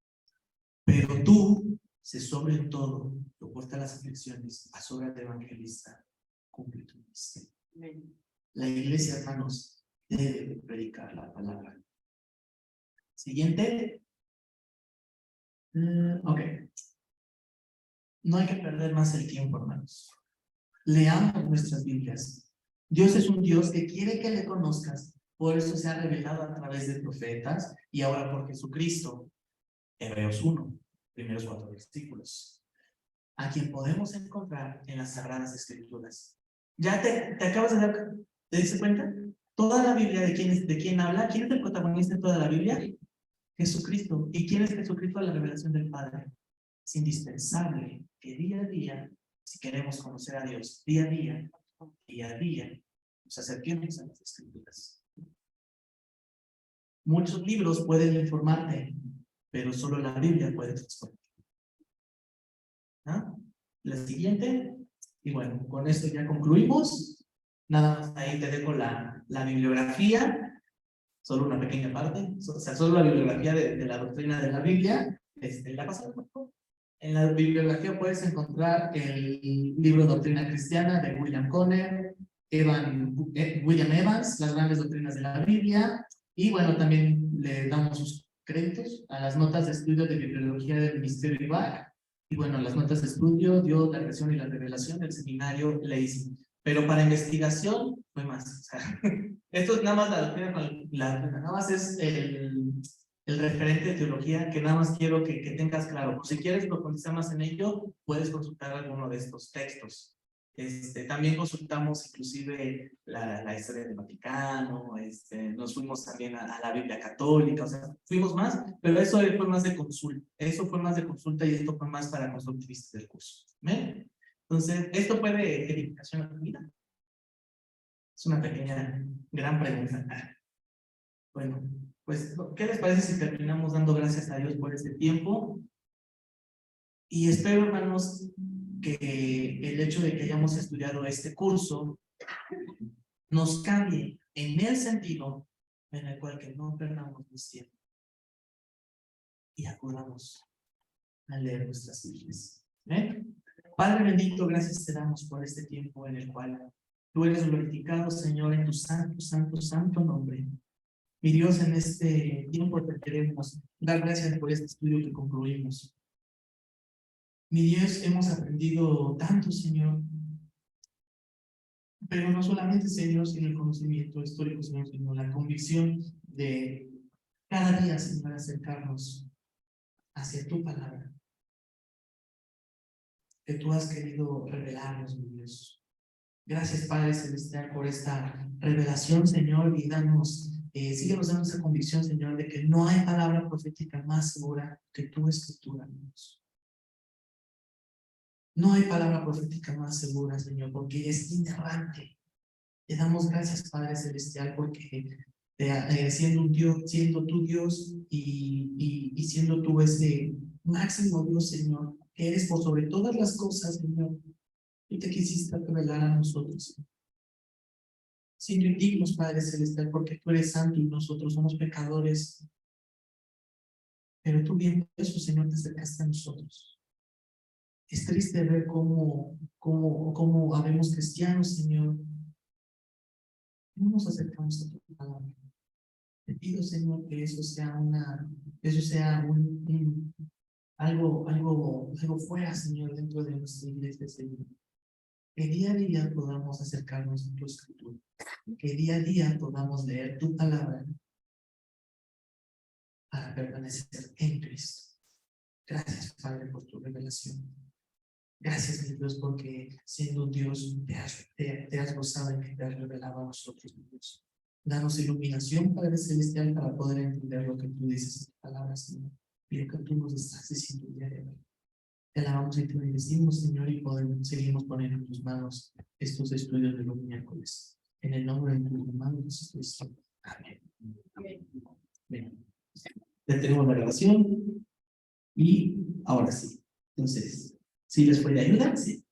Pero tú, se sobre en todo, soporta las aflicciones, asóbrate evangelista, cumple tu ministerio. La iglesia, hermanos, debe predicar la palabra. Siguiente. Ok. No hay que perder más el tiempo, hermanos. Leamos nuestras Biblias. Dios es un Dios que quiere que le conozcas. Por eso se ha revelado a través de profetas y ahora por Jesucristo. Hebreos 1, primeros 4 versículos. A quien podemos encontrar en las Sagradas Escrituras. ¿Ya te acabas de darse cuenta? Toda la Biblia, ¿de quién habla? ¿Quién es el protagonista de toda la Biblia? Jesucristo. ¿Y quién es Jesucristo? La revelación del Padre. Es indispensable que día a día, si queremos conocer a Dios, día a día, nos acerquemos a las Escrituras. Muchos libros pueden informarte, pero solo la Biblia puede transformarte. La siguiente, y bueno, con esto ya concluimos. Nada más ahí te dejo la bibliografía, solo una pequeña parte, o sea, solo la bibliografía de la doctrina de la Biblia. ¿La pasada? En la bibliografía puedes encontrar el libro Doctrina Cristiana de William Conner, William Evans, Las Grandes Doctrinas de la Biblia, y bueno, también le damos sus créditos a las notas de estudio de bibliología del Ministerio IBAC, y bueno, las notas de estudio, Dios, la creación y la revelación del seminario Lacy. Pero para investigación, no hay más. O sea, esto es nada más la doctrina, nada más es el referente de teología que nada más quiero que tengas claro. Si quieres profundizar más en ello, puedes consultar alguno de estos textos. También consultamos inclusive la historia del Vaticano, nos fuimos también a la Biblia católica, o sea, fuimos más, pero eso fue más de consulta, y esto fue más para constructivistas del curso. ¿Ven? Entonces, ¿esto fue de edificación a tu vida? Es una pequeña, gran pregunta. Bueno, pues, ¿qué les parece si terminamos dando gracias a Dios por este tiempo? Y espero, hermanos, que el hecho de que hayamos estudiado este curso nos cambie en el sentido en el cual que no perdamos más tiempo y acudamos a leer nuestras Biblias. Padre bendito, gracias te damos por este tiempo en el cual tú eres glorificado, Señor, en tu santo, santo, santo nombre. Mi Dios, en este tiempo te queremos dar gracias por este estudio que concluimos. Mi Dios, hemos aprendido tanto, Señor, pero no solamente, Señor, sino el conocimiento histórico, Señor, sino la convicción de cada día, Señor, acercarnos hacia tu palabra, que tú has querido revelarnos, mi Dios. Gracias, Padre Celestial, por esta revelación, Señor, y síguenos dando esa convicción, Señor, de que no hay palabra profética más segura que tu escritura, mi Dios. No hay palabra profética más segura, Señor, porque es inerrante. Te damos gracias, Padre Celestial, porque siendo un Dios, siendo tu Dios y siendo tú ese máximo Dios, Señor, que eres por sobre todas las cosas, Señor, y te quisiste revelar a nosotros. Siendo indignos, Padre Celestial, porque tú eres santo y nosotros somos pecadores. Pero tú viendo eso, Señor, te acercaste a nosotros. Es triste ver cómo habemos cristianos, Señor. No nos acercamos a tu palabra. Te pido, Señor, que eso sea algo fuera, Señor, dentro de nuestra iglesia, Señor. Que día a día podamos acercarnos a tu escritura. Que día a día podamos leer tu palabra para permanecer en Cristo. Gracias, Padre, por tu revelación. Gracias, mi Dios, porque siendo un Dios te has gozado en que te has revelado a nosotros, mi Dios. Danos iluminación, Padre Celestial, para poder entender lo que tú dices en tu palabra, Señor, y lo que tú nos estás diciendo diariamente. Te alabamos y te bendecimos, Señor, y seguimos poniendo en tus manos estos estudios de los miércoles. En el nombre de tu hermano Jesucristo. Amén. Amén. Bien. Detenemos la grabación y ahora sí. Entonces, ¿sí les fue de ayuda? Sí.